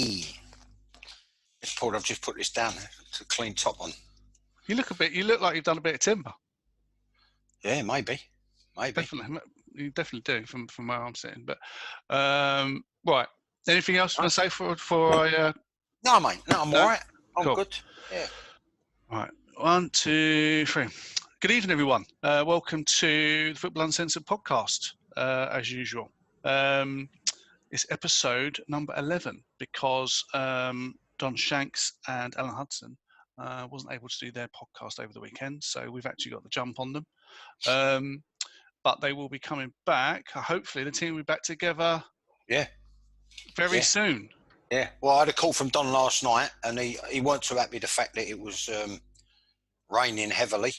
It's Paul. I've just put this down to clean top on. You look like you've done a bit of timber. Yeah, maybe. Definitely, you definitely do from where I'm sitting. But right, anything else you want to say for I? No, mate. No, I'm all right. I'm cool. good. Yeah. Right. 1, 2, 3. Good evening, everyone. Welcome to the Football Uncensored podcast, as usual. It's episode number 11 because Don Shanks and Alan Hudson wasn't able to do their podcast over the weekend, so we've actually got the jump on them. But they will be coming back. Hopefully, the team will be back together. Yeah. Very soon. Yeah. Well, I had a call from Don last night, and he weren't too happy with the fact that it was raining heavily.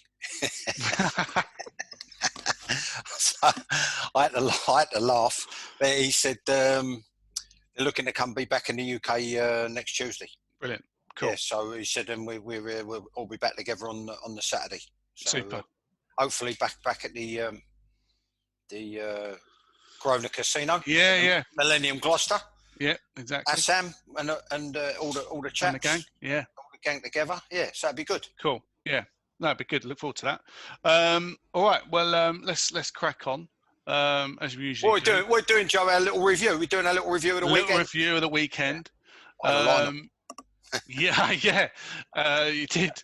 So I had to laugh. But he said they're looking to be back in the UK next Tuesday. Brilliant. Cool. Yeah, so he said, and we'll all be back together on the Saturday. So, super. Hopefully back at the Grosvenor Casino. Yeah. Millennium Gloucester. Yeah, exactly. Sam and all the chaps. And the gang. Yeah. All the gang together. Yeah, so that'd be good. Cool. Yeah. No, it'd be good. Look forward to that. All right. Well, let's crack on. As we usually do. We're doing, Joe, our little review. We're doing a little review of the weekend. Review of the weekend. Yeah. Yeah, you did.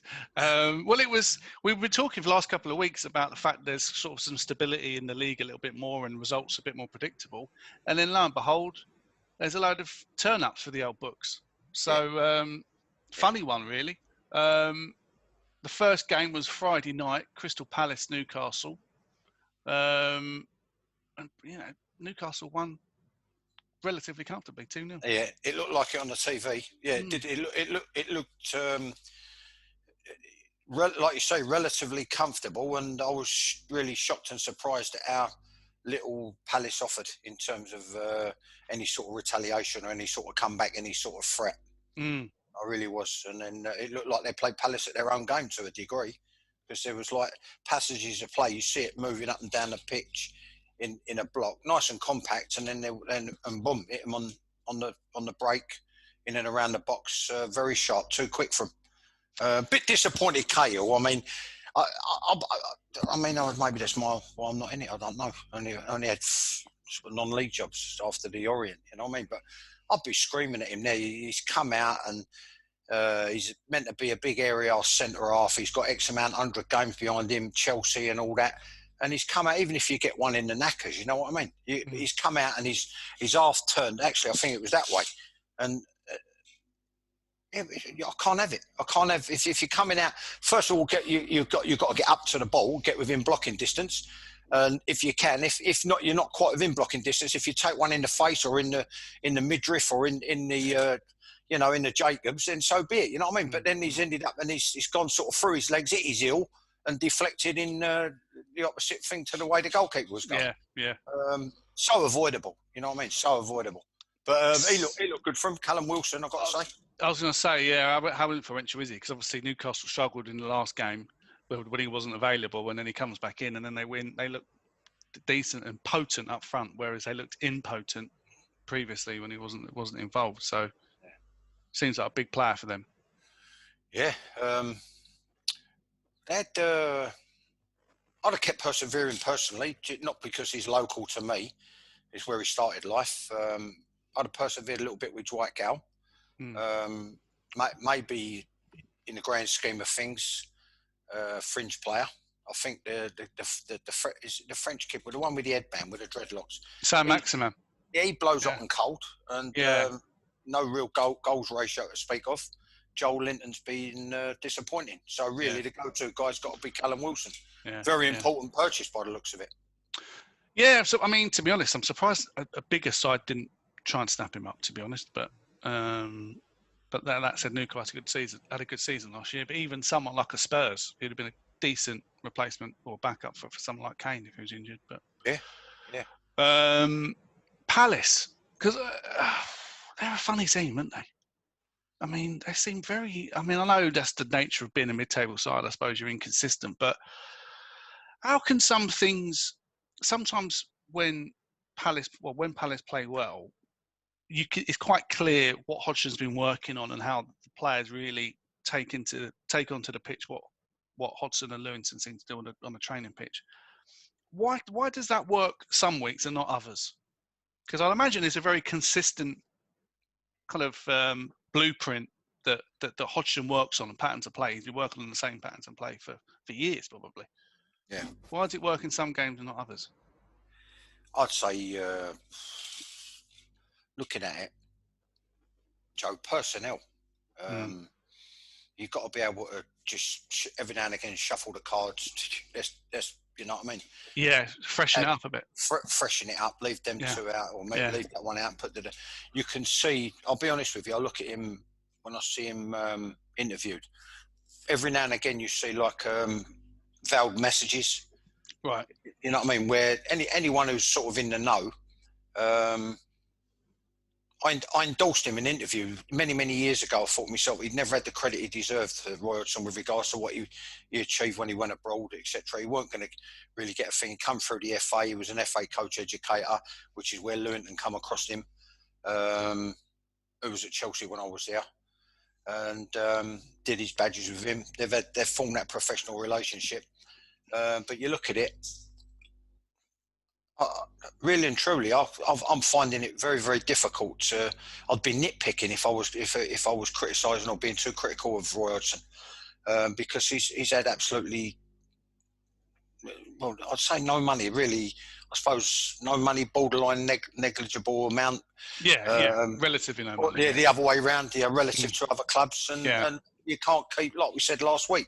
We've been talking for the last couple of weeks about the fact there's sort of some stability in the league a little bit more and results a bit more predictable. And then lo and behold, there's a load of turn-ups for the old books. So, funny one, really. The first game was Friday night, Crystal Palace, Newcastle. And, Newcastle won relatively comfortably, 2-0. Yeah, it looked like it on the TV. Yeah, it did. It looked like you say, relatively comfortable, and I was really shocked and surprised at how little Palace offered in terms of any sort of retaliation or any sort of comeback, any sort of threat. I really was, and then it looked like they played Palace at their own game to a degree, because there was like passages of play. You see it moving up and down the pitch in a block, nice and compact, and then boom, hit them on the break, in and around the box, very sharp, too quick for him. A bit disappointed, Cahill. I mean, maybe that's well, I'm not in it. I don't know. Only had non-league jobs after the Orient. You know what I mean? But I'd be screaming at him there. He's come out and he's meant to be a big area centre half. He's got X amount, 100 games behind him, Chelsea and all that. And he's come out, even if you get one in the knackers, you know what I mean? He's come out and he's half turned. Actually, I think it was that way. And I can't have it. I can't have if you're coming out. First of all, you've got to get up to the ball, get within blocking distance, and if you can, if not, you're not quite within blocking distance. If you take one in the face or in the midriff or in the in the Jacobs, then so be it. You know what I mean? But then he's ended up and he's gone sort of through his legs, hit his heel, and deflected in the opposite thing to the way the goalkeeper was going. Yeah. So avoidable. You know what I mean? So avoidable. But he looked good from Callum Wilson, I've got to say. I was going to say, how influential is he? Because obviously Newcastle struggled in the last game when he wasn't available, and then he comes back in and then they win. They look decent and potent up front, whereas they looked impotent previously when he wasn't involved. So seems like a big player for them. Yeah. I'd have kept persevering personally, not because he's local to me. It's where he started life. I'd have persevered a little bit with Dwight Gale. Maybe in the grand scheme of things, fringe player. I think the French kid, with the one with the headband with the dreadlocks. Saint-Maximin. Yeah, he blows hot and cold, and no real goals ratio to speak of. Joel Linton's been disappointing. So really, the go-to guy's got to be Callum Wilson. Yeah, very important purchase by the looks of it. Yeah, so I mean, to be honest, I'm surprised a bigger side didn't try and snap him up. To be honest, but that said, Newcastle had a good season last year. But even someone like a Spurs, who'd have been a decent replacement or backup for someone like Kane if he was injured. But Palace, because they're a funny team, aren't they? I mean, they seem very. I mean, I know that's the nature of being a mid-table side. I suppose you're inconsistent, but how can some things? Sometimes when Palace play well, it's quite clear what Hodgson's been working on and how the players really take onto the pitch what Hodgson and Lewington seem to do on a training pitch. Why does that work some weeks and not others? Because I'd imagine it's a very consistent kind of blueprint that Hodgson works on, and patterns of play. He's been working on the same patterns of play for years, probably. Yeah. Why does it work in some games and not others? I'd say, looking at it, Joe, personnel. You've got to be able to just every now and again shuffle the cards. Let's you know what I mean? Yeah, freshen it up a bit. Freshen it up, leave them two out, or maybe leave that one out and put the. You can see. I'll be honest with you. I look at him when I see him interviewed. Every now and again, you see like veiled messages. Right. You know what I mean? Where anyone who's sort of in the know. I endorsed him in an interview many years ago. I thought to myself he'd never had the credit he deserved for Roy Hodgson with regards to what he achieved when he went abroad, etc. He weren't going to really get a thing. He come through the FA. He was an FA coach educator, which is where Lewington come across him. Who was at Chelsea when I was there, and did his badges with him. They've formed that professional relationship. But you look at it. Really and truly, I'm finding it very difficult. I'd be nitpicking if I was criticising or being too critical of Roy Hodgson, because he's had absolutely, well, I'd say no money really. I suppose no money, borderline negligible amount. Relatively no money. Yeah, the other way around, relative to other clubs, and you can't keep, like we said last week,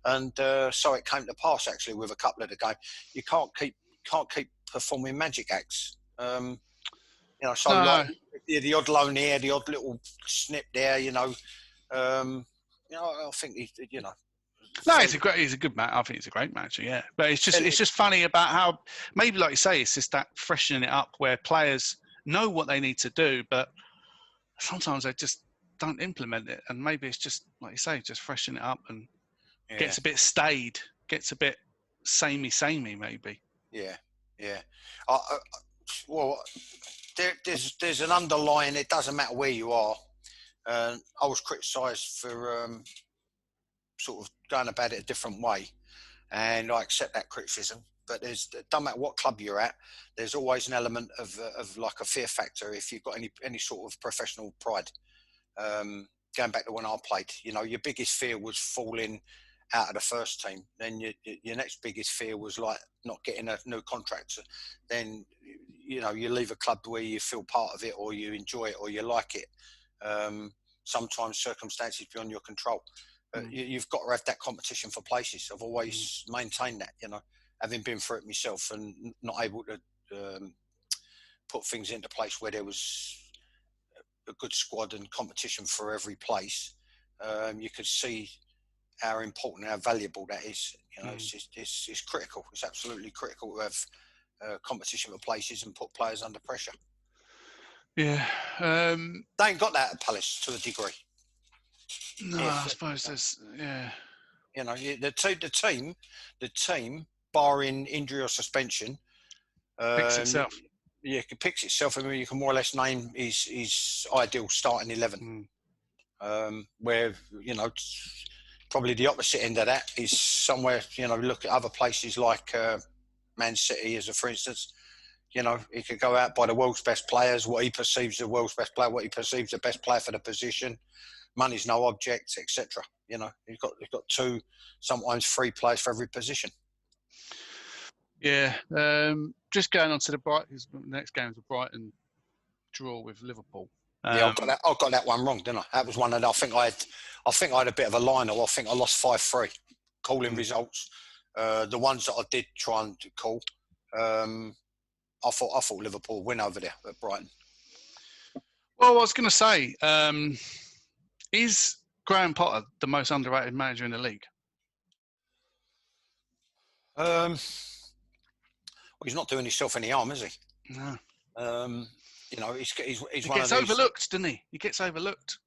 and so it came to pass actually with a couple of the games. You can't keep performing magic acts. Like the odd loan here, the odd little snip there. I think No, he's a good match. I think it's a great match. Yeah, but it's just funny about how maybe, like you say, it's just that freshening it up where players know what they need to do, but sometimes they just don't implement it, and maybe it's just like you say, just freshen it up and gets a bit staid, gets a bit samey, maybe. Yeah. Well, there's an underlying. It doesn't matter where you are. I was criticised for sort of going about it a different way, and I accept that criticism. But it doesn't matter what club you're at. There's always an element of like a fear factor if you've got any sort of professional pride. Going back to when I played, your biggest fear was falling out of the first team. Then your next biggest fear was like not getting a new contract. Then you leave a club where you feel part of it, or you enjoy it, or you like it. Sometimes circumstances beyond your control. You've got to have that competition for places. I've always maintained that. Having been through it myself and not able to put things into place where there was a good squad and competition for every place. You could see how important, how valuable that is. It's critical. It's absolutely critical to have competition for places and put players under pressure. Yeah, they ain't got that at Palace to a degree. No, I suppose there's the team, barring injury or suspension, picks itself. Yeah, it picks itself. I mean, you can more or less name his ideal starting 11. Where probably the opposite end of that is somewhere, look at other places like Man City, for instance. He could go out by the world's best players, what he perceives the world's best player, what he perceives the best player for the position. Money's no object, etc. You've got two, sometimes three players for every position. Yeah. Just going on to the next game is a Brighton draw with Liverpool. Yeah, I got that one wrong, didn't I? That was one that I think I had a bit of a line, or I think I lost 5-3. Calling results, the ones that I did try and call, I thought Liverpool win over there at Brighton. Well, I was going to say, is Graham Potter the most underrated manager in the league? Well, he's not doing himself any harm, is he? No. He's he one of these. He gets overlooked, doesn't he? He gets overlooked.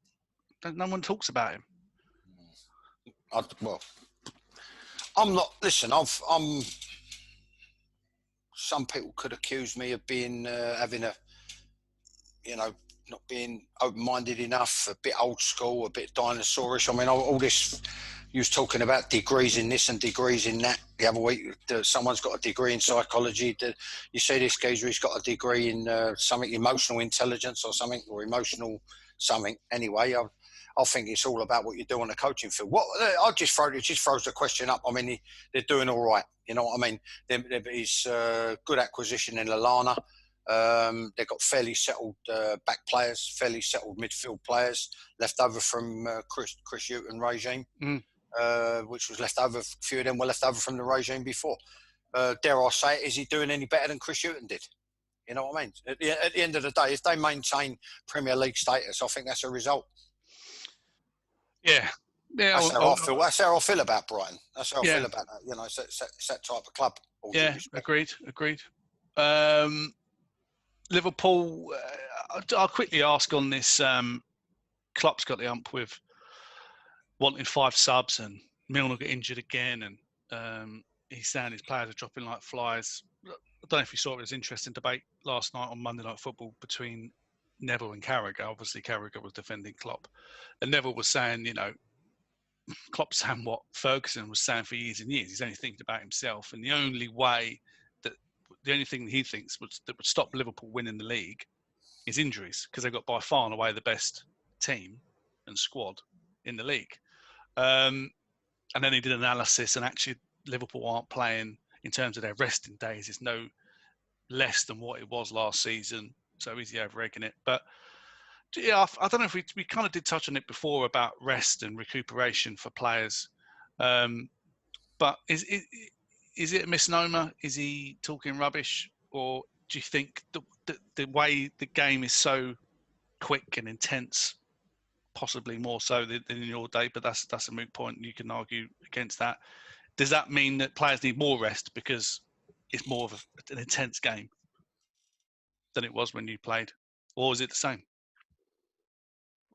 No one talks about him. I'm not. Listen, some people could accuse me of being having not being open-minded enough, a bit old school, a bit dinosaurish. I mean, all this, you was talking about degrees in this and degrees in that the other week. Someone's got a degree in psychology. You say this geezer, he's got a degree in something, emotional intelligence or something, or emotional something. Anyway, I think it's all about what you do on the coaching field. It just throws the question up. I mean, they're doing all right. You know what I mean? There's good acquisition in Lallana. They've got fairly settled back players, fairly settled midfield players, left over from Chris Hughton regime, which was left over. A few of them were left over from the regime before. Dare I say it, is he doing any better than Chris Hughton did? You know what I mean? At the end of the day, if they maintain Premier League status, I think that's a result. Yeah. That's how I feel. That's how I feel about Brighton. That's how I feel about that. You know, it's that type of club. Yeah, agreed. Liverpool, I'll quickly ask on this. Klopp's got the ump with wanting 5 subs, and Milner got injured again, and he's saying his players are dropping like flies. I don't know if you saw it. It was an interesting debate last night on Monday Night Football between Neville and Carragher. Obviously, Carragher was defending Klopp, and Neville was saying, you know, Klopp's saying what Ferguson was saying for years and years. He's only thinking about himself, and the only thing he thinks that would stop Liverpool winning the league is injuries, because they've got by far and away the best team and squad in the league. And then he did analysis, and actually Liverpool aren't playing in terms of their resting days. It's no less than what it was last season. So is he over-egging it? But yeah, I don't know if we kind of did touch on it before about rest and recuperation for players. But is it a misnomer? Is he talking rubbish? Or do you think the way the game is so quick and intense, possibly more so than in your day, but that's a moot point. You can argue against that. Does that mean that players need more rest because it's more of an intense game than it was when you played? Or is it the same?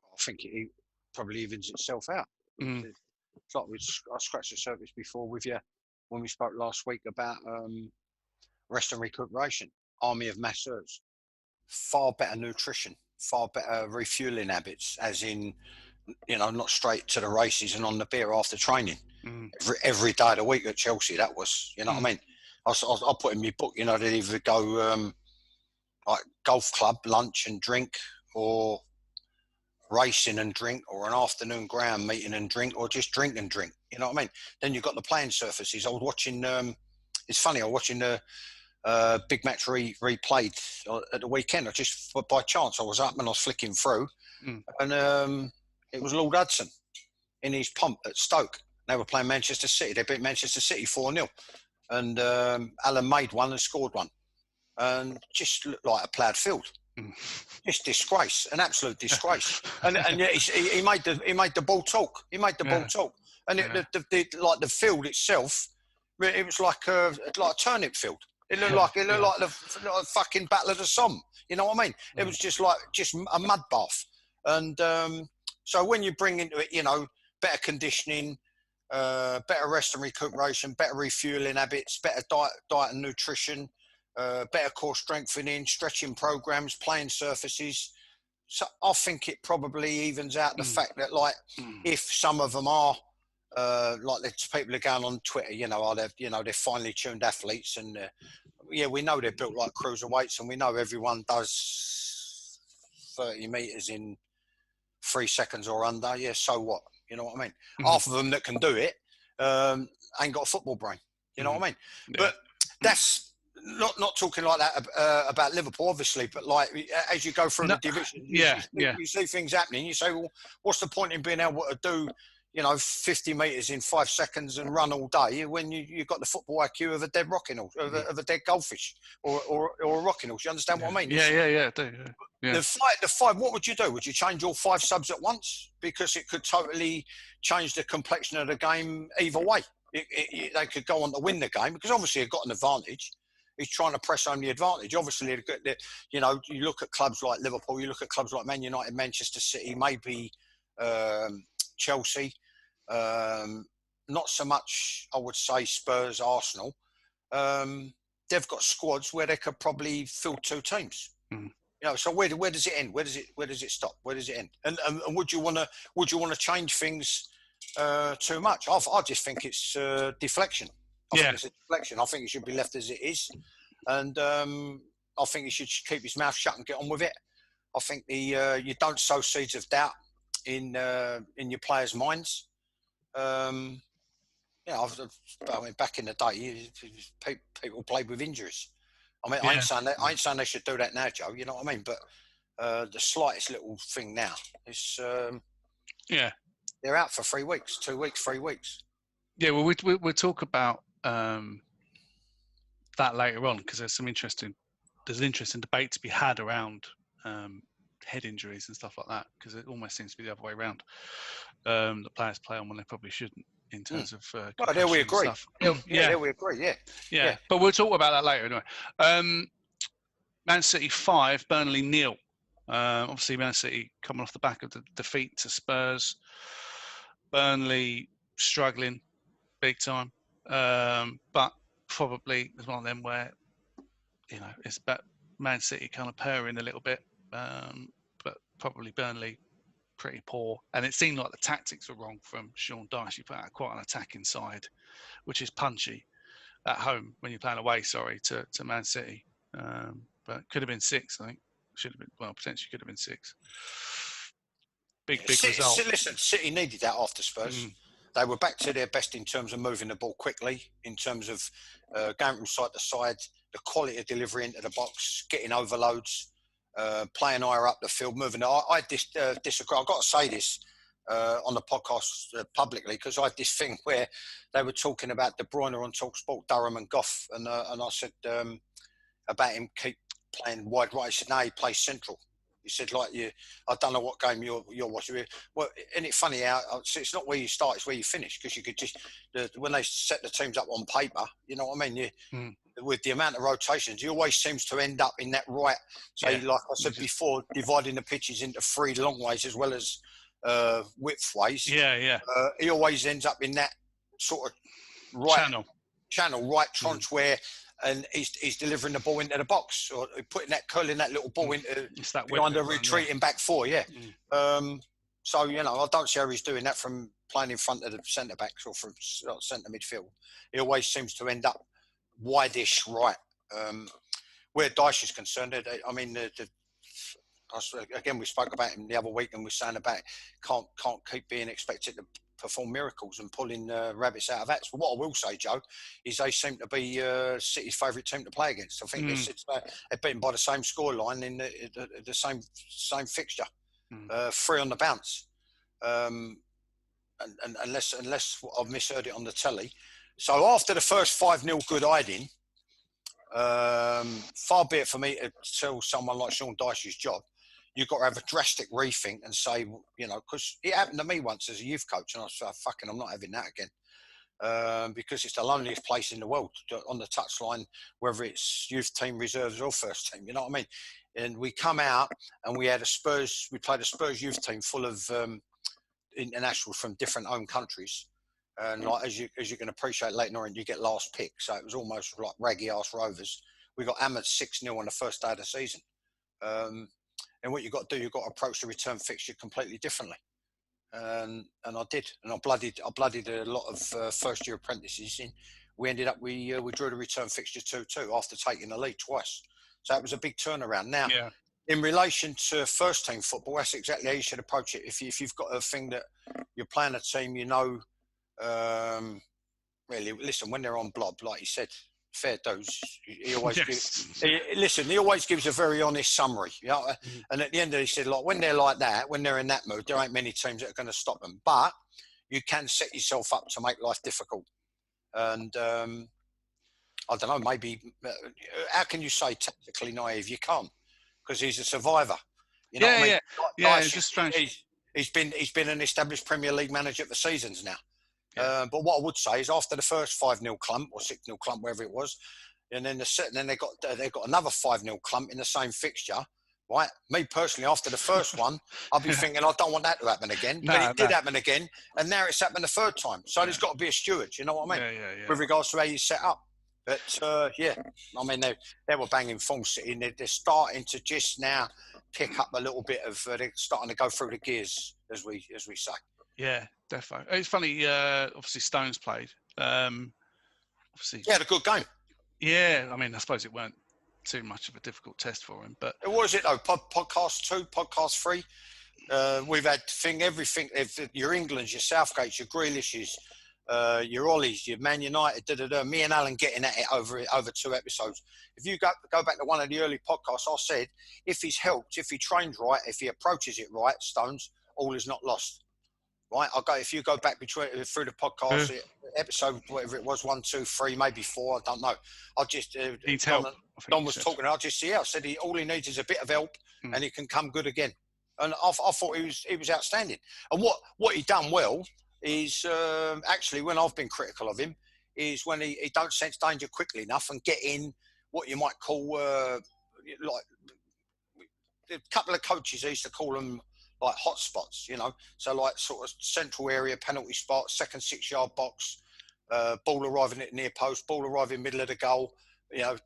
I think it probably evens itself out. It's like I scratched the surface before with you when we spoke last week about rest and recuperation. Army of masseurs, far better nutrition, far better refueling habits, as in, you know, not straight to the races and on the beer after training. Every day of the week at Chelsea, that was, you know what I mean? I'll put in my book, you know, they either go like golf club, lunch and drink, or racing and drink, or an afternoon ground meeting and drink, or just drink and drink. You know what I mean? Then you've got the playing surfaces. I was watching, it's funny, I was watching the big match replayed at the weekend. By chance, I was up and I was flicking through, and it was Lord Hudson in his pomp at Stoke. They were playing Manchester City. They beat Manchester City 4-0. And Alan made one and scored one. And just looked like a ploughed field. Just disgrace, an absolute disgrace. and yet he made the ball talk. He made the ball talk. And the field itself, it was like a turnip field. It looked like the fucking Battle of the Somme. You know what I mean? It was just a mud bath. And so when you bring into it, you know, better conditioning, better rest and recuperation, better refueling habits, better diet and nutrition, better core strengthening, stretching programs, playing surfaces. So I think it probably evens out the fact that, like, if some of them are like the people are going on Twitter, you know, they're finely tuned athletes, and we know they're built like cruiserweights, and we know everyone does 30 meters in 3 seconds or under. Yeah, so what? You know what I mean? Half of them that can do it ain't got a football brain. You know what I mean? Yeah. But that's not talking like that about Liverpool, obviously, but like as you go through the division, you see things happening. You say, well, what's the point in being able to do, you know, 50 metres in 5 seconds and run all day when you've got the football IQ of a dead rocking horse, of a dead goldfish, or a rocking horse? You understand what I mean? I do. Yeah. The five. What would you do? Would you change all 5 subs at once? Because it could totally change the complexion of the game either way. They could go on to win the game, because obviously they've got an advantage. He's trying to press home the advantage. Obviously, you know, you look at clubs like Liverpool, you look at clubs like Man United, Manchester City, maybe Chelsea. Not so much, I would say, Spurs, Arsenal. They've got squads where they could probably fill 2 teams. You know, so where does it end? Where does it stop? Where does it end? And would you want to change things too much? I just think it's deflection. I think it's a deflection. I think it should be left as it is, and I think he should keep his mouth shut and get on with it. I think you don't sow seeds of doubt in your players' minds. I mean, back in the day, people played with injuries. I mean, I ain't saying they should do that now, Joe. You know what I mean? But the slightest little thing now is they're out for 3 weeks, 2 weeks, 3 weeks. Yeah, well, we'll talk about that later on, because there's an interesting debate to be had around head injuries and stuff like that, because it almost seems to be the other way around. The players play on when they probably shouldn't, in terms of there we agree. There we agree. Yeah. But we'll talk about that later anyway. Man City 5, Burnley 0. Obviously, Man City coming off the back of the defeat to Spurs. Burnley struggling big time, but probably it's one of them where, you know, it's about Man City kind of purring a little bit, but probably Burnley pretty poor. And it seemed like the tactics were wrong from Sean Dyche. He put out quite an attacking side, which is punchy at home when you're playing away, to Man City. But could have been 6, I think. Should have been, well, potentially could have been 6. Big result. Listen, City needed that after Spurs. They were back to their best in terms of moving the ball quickly, in terms of going from side to side, the quality of delivery into the box, getting overloads, playing higher up the field, moving. I disagree. I've got to say this on the podcast publicly, because I had this thing where they were talking about De Bruyne on TalkSport, Durham and Goff, and I said about him keep playing wide right. He said, no, he plays central. He said, like, I don't know what game you're watching. Well, isn't it funny how it's not where you start, it's where you finish, because you could just, when they set the teams up on paper, you know what I mean? With the amount of rotations, he always seems to end up in that right. So, like I said before, dividing the pitches into 3 long ways as well as width ways. He always ends up in that sort of right channel, right tranche where. And he's delivering the ball into the box, or curling that little ball into behind the retreating back 4. So, you know, I don't see how he's doing that from playing in front of the centre backs or from centre midfield. He always seems to end up wide-ish right. Where Dyche is concerned, I mean, again, we spoke about him the other week, and we're saying about can't keep being expected to perform miracles and pulling rabbits out of hats. But what I will say, Joe, is they seem to be City's favourite team to play against. I think they're beaten by the same scoreline in the same fixture, 3 on the bounce. And unless I've misheard it on the telly. So after the first 5-0 good hiding, far be it for me to tell someone like Sean Dyche's job, you've got to have a drastic rethink and say, you know, because it happened to me once as a youth coach, and I said, I'm not having that again. Because it's the loneliest place in the world on the touchline, whether it's youth team, reserves, or first team, you know what I mean? And we come out and we played a Spurs youth team full of internationals from different home countries. And like, as you can appreciate, Leighton Orient, you get last pick. So it was almost like raggy-ass Rovers. We got hammered 6-0 on the first day of the season. And what you've got to do, you've got to approach the return fixture completely differently. And I did. And I bloodied a lot of first-year apprentices in. We ended up, we drew the return fixture 2-2 after taking the lead twice. So it was a big turnaround. Now, in relation to first-team football, that's exactly how you should approach it. If you've got a thing that you're playing a team, you know, really, listen, when they're on blob, like you said, fair dues. He always he always gives a very honest summary. You know? And at the end of it, he said, like, when they're like that, when they're in that mood, there ain't many teams that are going to stop them. But you can set yourself up to make life difficult. And I don't know, maybe how can you say tactically naive? You can't, because he's a survivor. You know what I mean? It's just strange. He's been an established Premier League manager for seasons now. But what I would say is, after the first 5-0 clump or 6-0 clump, wherever it was, and then they got another 5-0 clump in the same fixture, right? Me personally, after the first one, I'll be thinking, I don't want that to happen again. But it did happen again, and now it's happened the third time. So there's got to be a steward, you know what I mean? With regards to how you set up. But yeah, I mean they were banging form City. They're starting to just now pick up a little bit of. They're starting to go through the gears, as we say. Yeah, definitely. It's funny. Obviously, Stones played. Obviously, He had a good game. yeah. I mean, I suppose it weren't too much of a difficult test for him, but What is it though? Podcast 2, podcast 3. We've had everything. If your England's, your Southgates, your Grealishes, your Ollies, your Man United, me and Alan getting at it over 2 episodes. If you go back to one of the early podcasts, I said if he's helped, if he trains right, if he approaches it right, Stones, all is not lost. Right? If you go back through the podcast, episode whatever it was, 1, 2, 3, maybe 4, I don't know. I just needs help. Don was talking. I just I said all he needs is a bit of help, and he can come good again. And I thought he was outstanding. And what he done well is actually when I've been critical of him is when he don't sense danger quickly enough and get in what you might call like a couple of coaches they used to call them like hot spots, so like sort of central area penalty spot, second 6-yard box, ball arriving at near post, ball arriving middle of the goal,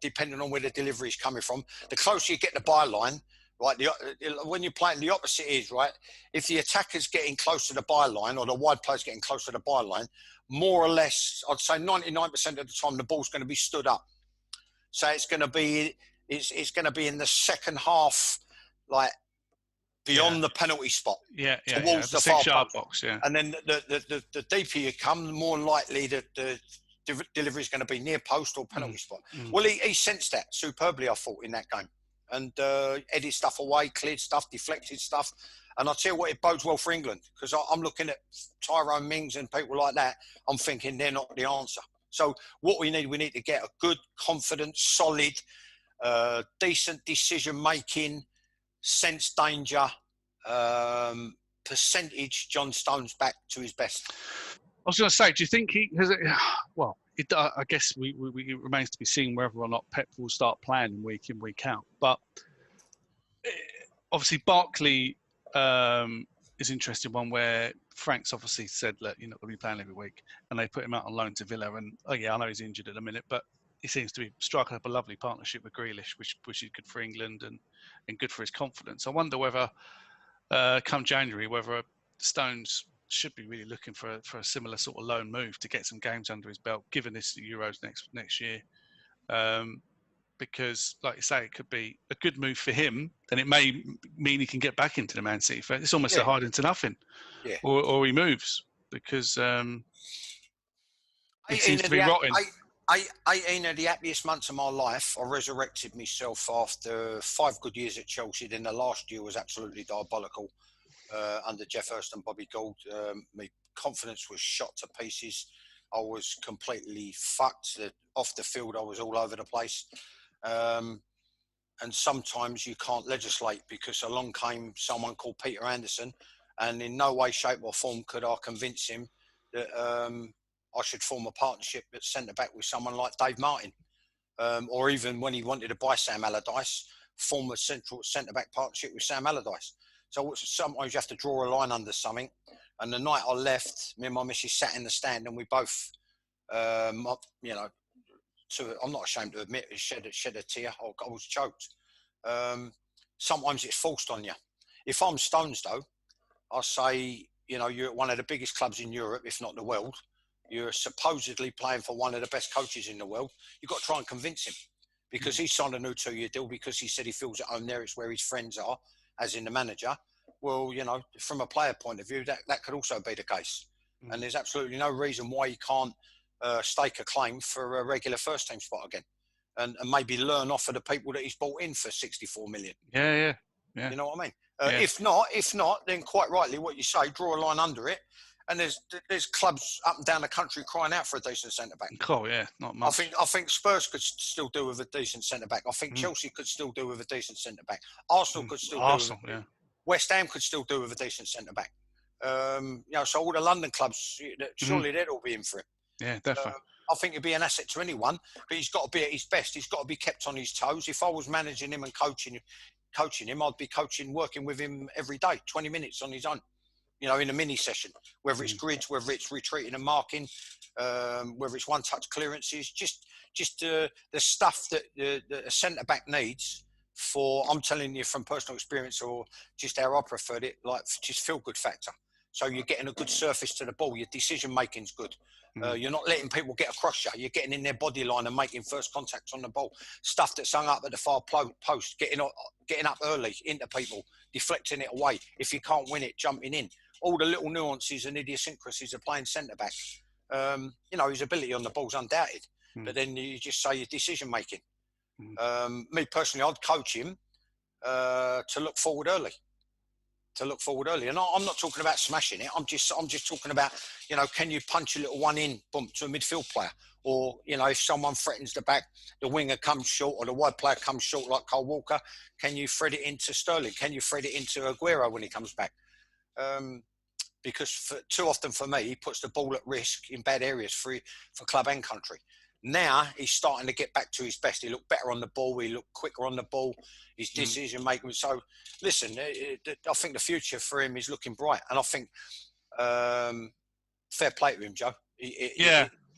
depending on where the delivery is coming from. The closer you get the byline, right, when you're playing, the opposite is, right, if the attacker's getting close to the byline or the wide player's getting close to the byline, more or less, I'd say 99% of the time the ball's going to be stood up. So it's going to be in the second half, like, beyond the penalty spot, towards the 6-yard box, and then the deeper you come, the more likely that the delivery is going to be near post or penalty spot. Well, he sensed that superbly, I thought, in that game, and edited stuff away, cleared stuff, deflected stuff, and I'll tell you what, it bodes well for England, because I'm looking at Tyrone Mings and people like that. I'm thinking they're not the answer. So what we need to get a good, confident, solid, decent decision making, sense danger, percentage John Stones back to his best. I was going to say, do you think he has? Well, I guess it remains to be seen whether or not Pep will start playing week in, week out. But obviously, Barkley is an interesting one where Frank's obviously said, look, you're not going to be playing every week, and they put him out on loan to Villa. And I know he's injured at the minute, but he seems to be striking up a lovely partnership with Grealish, which is good for England and good for his confidence. I wonder whether come January, whether Stones should be really looking for a similar sort of loan move to get some games under his belt, given this Euros next year. Because, like you say, it could be a good move for him, and it may mean he can get back into the Man City. It's almost a hard into nothing, or he moves, because it seems to be rotting. 18 of the happiest months of my life. I resurrected myself after 5 good years at Chelsea. Then the last year was absolutely diabolical under Jeff Hurst and Bobby Gould. My confidence was shot to pieces. I was completely fucked. Off the field, I was all over the place. And sometimes you can't legislate, because along came someone called Peter Anderson, and in no way, shape or form could I convince him that I should form a partnership at centre-back with someone like Dave Martin, or even when he wanted to buy Sam Allardyce, form a central centre-back partnership with Sam Allardyce. So sometimes you have to draw a line under something. And the night I left, me and my missus sat in the stand, and we both, I'm not ashamed to admit, shed a tear. I was choked. Sometimes it's forced on you. If I'm Stones, though, I say, you're at one of the biggest clubs in Europe, if not the world. You're supposedly playing for one of the best coaches in the world. You've got to try and convince him, because he's signed a new 2-year deal, because he said he feels at home there. It's where his friends are, as in the manager. Well, from a player point of view, that could also be the case. And there's absolutely no reason why he can't stake a claim for a regular first team spot again, and maybe learn off of the people that he's bought in for 64 million. Yeah. You know what I mean? If not, then quite rightly what you say, draw a line under it. And there's clubs up and down the country crying out for a decent centre-back. Oh, yeah, not much. I think Spurs could still do with a decent centre-back. I think Chelsea could still do with a decent centre-back. Arsenal could still do with it. West Ham could still do with a decent centre-back. So all the London clubs, surely they'd all be in for it. Yeah, definitely. I think he'd be an asset to anyone, but he's got to be at his best. He's got to be kept on his toes. If I was managing him and coaching him, I'd be working with him every day, 20 minutes on his own. you know, in a mini session, whether it's grids, whether it's retreating and marking, whether it's one-touch clearances, just the stuff that a centre-back needs for, I'm telling you from personal experience or just how I preferred it, like just feel-good factor. So you're getting a good surface to the ball. Your decision-making's good. You're not letting people get across you. You're getting in their body line and making first contact on the ball. Stuff that's hung up at the far post, getting up early into people, deflecting it away. If you can't win it, jumping in. All the little nuances and idiosyncrasies of playing centre-back. You know, his ability on the ball's undoubted. But then you just say your decision-making. Me personally, I'd coach him to look forward early. And I'm not talking about smashing it. I'm just talking about, you know, can you punch a little one in, boom, to a midfield player? Or, you know, if someone threatens the back, the winger comes short or the wide player comes short like Cole Walker, can you thread it into Sterling? Can you thread it into Aguero when he comes back? Because too often for me, he puts the ball at risk in bad areas for club and country. Now he's starting to get back to his best. He looked better on the ball. He looked quicker on the ball. His decision making. So, listen, I think the future for him is looking bright. And I think fair play to him, Joe.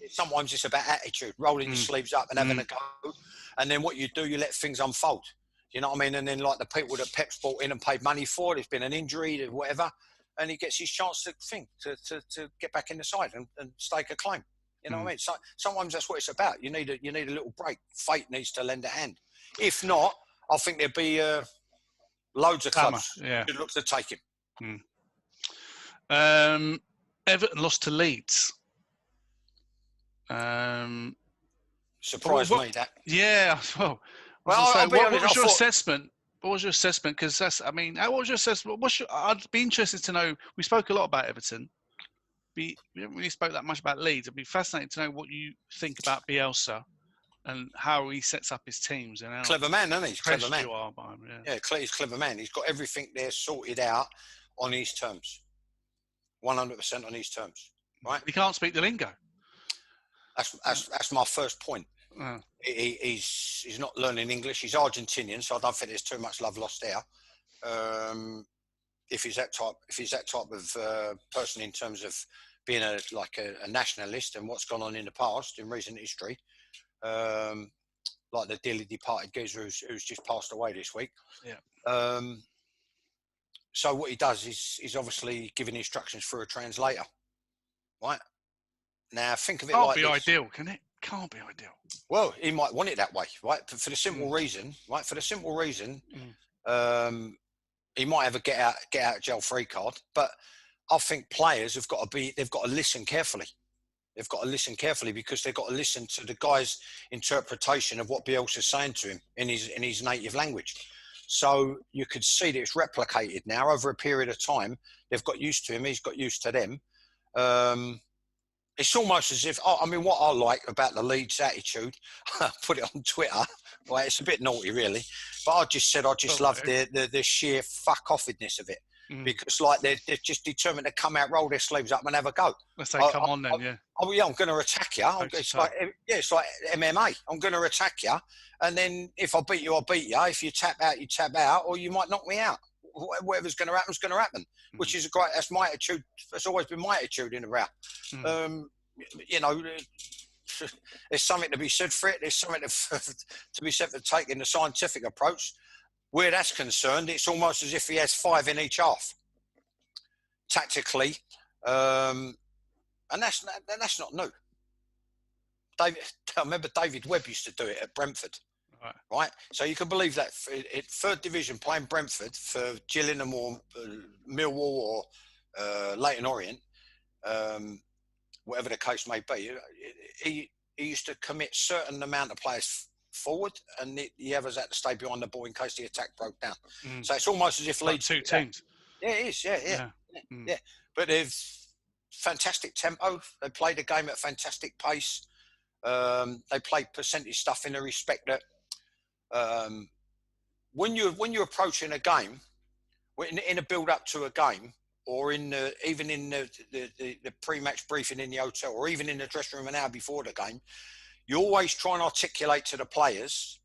Sometimes it's about attitude, rolling your sleeves up and having a go. And then what you do, you let things unfold. You know what I mean? And then like the people that Pep's brought in and paid money for, there's been an injury, whatever, and he gets his chance to get back in the side and stake a claim. You know what I mean? So sometimes that's what it's about. You need a little break. Fate needs to lend a hand. If not, I think there'd be loads of clubs who'd look to take him. Everton lost to Leeds. Surprised me that. Yeah. Well, what was your assessment? What was your assessment? Because that's, I mean, what was your assessment? I'd be interested to know. We spoke a lot about Everton. We didn't really spoke that much about Leeds. It'd be fascinating to know what you think about Bielsa and how he sets up his teams. And how clever man, isn't he? He's clever man. He's a clever man. He's got everything there sorted out on his terms. 100% on his terms. Right? He can't speak the lingo. That's my first point. He's not learning English. He's Argentinian, so I don't think there's too much love lost there. If he's that type of person in terms of being a nationalist and what's gone on in the past in recent history, like the dearly departed geezer who's just passed away this week. Yeah. So what he does is he's obviously giving instructions through a translator, right? Now think of it like this. Can't be ideal, can it? Can't be ideal. Well, he might want it that way, right? For the simple reason, right? He might have a get out jail free card, but I think players they've got to listen carefully. They've got to listen carefully because they've got to listen to the guy's interpretation of what Bielsa's saying to him in his native language. So you could see that it's replicated now over a period of time. They've got used to him. He's got used to them. It's almost as if, I mean, what I like about the Leeds attitude, I put it on Twitter, well, it's a bit naughty really, but I just love the sheer fuck-offedness of it. Because like they're just determined to come out, roll their sleeves up and have a go. Let's say, come on then, yeah. Oh yeah, I'm going to attack you. It's like MMA. I'm going to attack you, and then if I beat you, I beat you. If you tap out, you tap out, or you might knock me out. Whatever's going to happen is going to happen. Which is great. That's my attitude. That's always been my attitude in a row. You know, there's something to be said for it. There's something to be said for taking the scientific approach. Where that's concerned, it's almost as if he has 5 in each half, tactically, and that's not new. I remember David Webb used to do it at Brentford, right? So you can believe that at third division playing Brentford for Gillingham or Millwall or Leyton Orient, whatever the case may be, he used to commit certain amount of players forward, and the others had to stay behind the ball in case the attack broke down. So it's almost as if Leeds 2 teams. Yeah, it is. Yeah. But they've fantastic tempo. They play the game at fantastic pace. They play percentage stuff in the respect that when you're approaching a game, in a build up to a game, or even in the pre-match briefing in the hotel, or even in the dressing room an hour before the game, you always try and articulate to the players,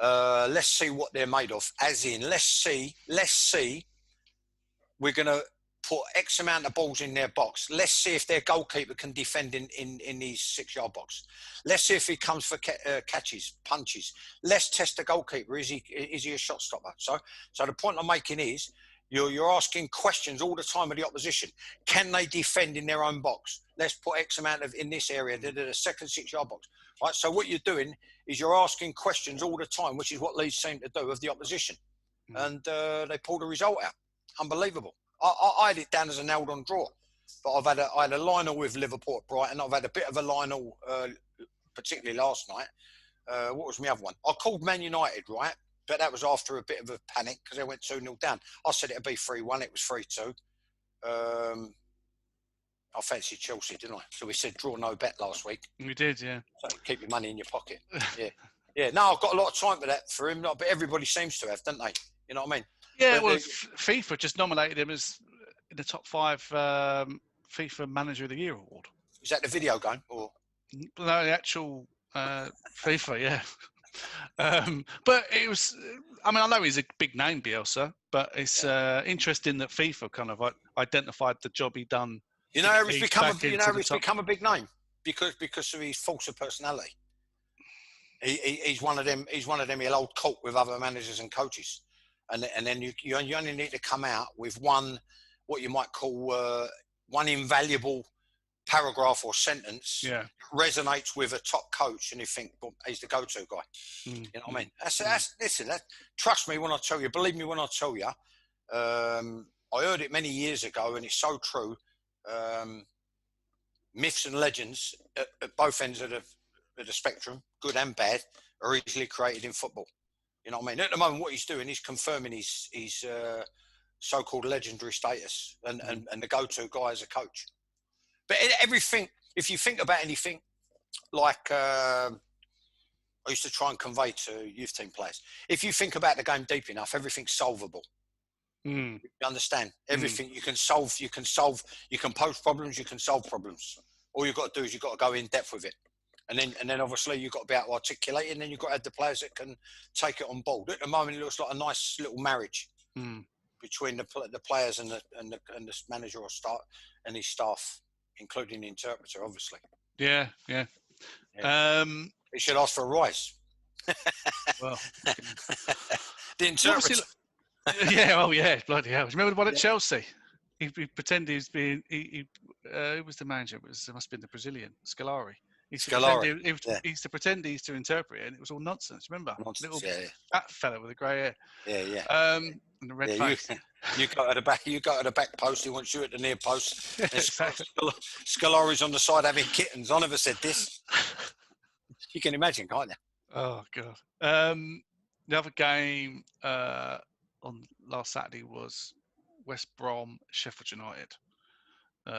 let's see what they're made of. As in, let's see, we're going to put X amount of balls in their box. Let's see if their goalkeeper can defend in his 6-yard box. Let's see if he comes for catches, punches. Let's test the goalkeeper. Is he a shot stopper? So the point I'm making is you're asking questions all the time of the opposition. Can they defend in their own box? Let's put X amount of in this area, the second 6-yard box. Right. So what you're doing is you're asking questions all the time, which is what Leeds seem to do of the opposition, and they pulled a result out. Unbelievable. I had it down as a nailed-on draw, but I had a Lionel with Liverpool at Brighton. I've had a bit of a Lionel, particularly last night. What was my other one? I called Man United, right? But that was after a bit of a panic because they went 2-0 down. I said it'd be 3-1. It was 3-2. I fancied Chelsea, didn't I? So we said draw no bet last week. We did, yeah. So keep your money in your pocket. Yeah. Yeah. No, I've got a lot of time for that for him, but everybody seems to have, don't they? You know what I mean? Yeah, well, FIFA just nominated him as in the top 5 FIFA Manager of the Year award. Is that the video game or? No, the actual FIFA, yeah. But it was. I mean, I know he's a big name, Bielsa, but it's interesting that FIFA kind of identified the job he done. You know, he's become a big name because of his force of personality. He's one of them. He's one of them. He'll hold court with other managers and coaches, and then you only need to come out with one, what you might call one invaluable paragraph or sentence resonates with a top coach, and you think, well, he's the go-to guy. You know what I mean? Listen. Trust me when I tell you. Believe me when I tell you. I heard it many years ago, and it's so true. Myths and legends at both ends of the spectrum, good and bad, are easily created in football. You know what I mean? At the moment, what he's doing is confirming his so-called legendary status and the go-to guy as a coach. But everything, if you think about anything, like I used to try and convey to youth team players, if you think about the game deep enough, everything's solvable. You understand? Everything you can solve. You can pose problems. You can solve problems. All you've got to do is you've got to go in depth with it, and then obviously you've got to be able to articulate it, and then you've got to have the players that can take it on board. At the moment, it looks like a nice little marriage between the players and the manager or and his staff, including the interpreter, obviously. Yeah. He should ask for a rise. Well, the interpreter. Bloody hell! Remember the one at Chelsea? He pretended he was being. Who was the manager? It must have been the Brazilian Scolari. He used to pretend he used to interpret it, and it was all nonsense. Remember? Nonsense, that fella with the grey hair. Yeah. And the red face. You go to the back. You go to the back post. He wants you at the near post. Scolari's on the side having kittens. I never said this. You can imagine, can't you? Oh God. The other game on last Saturday was West Brom, Sheffield United.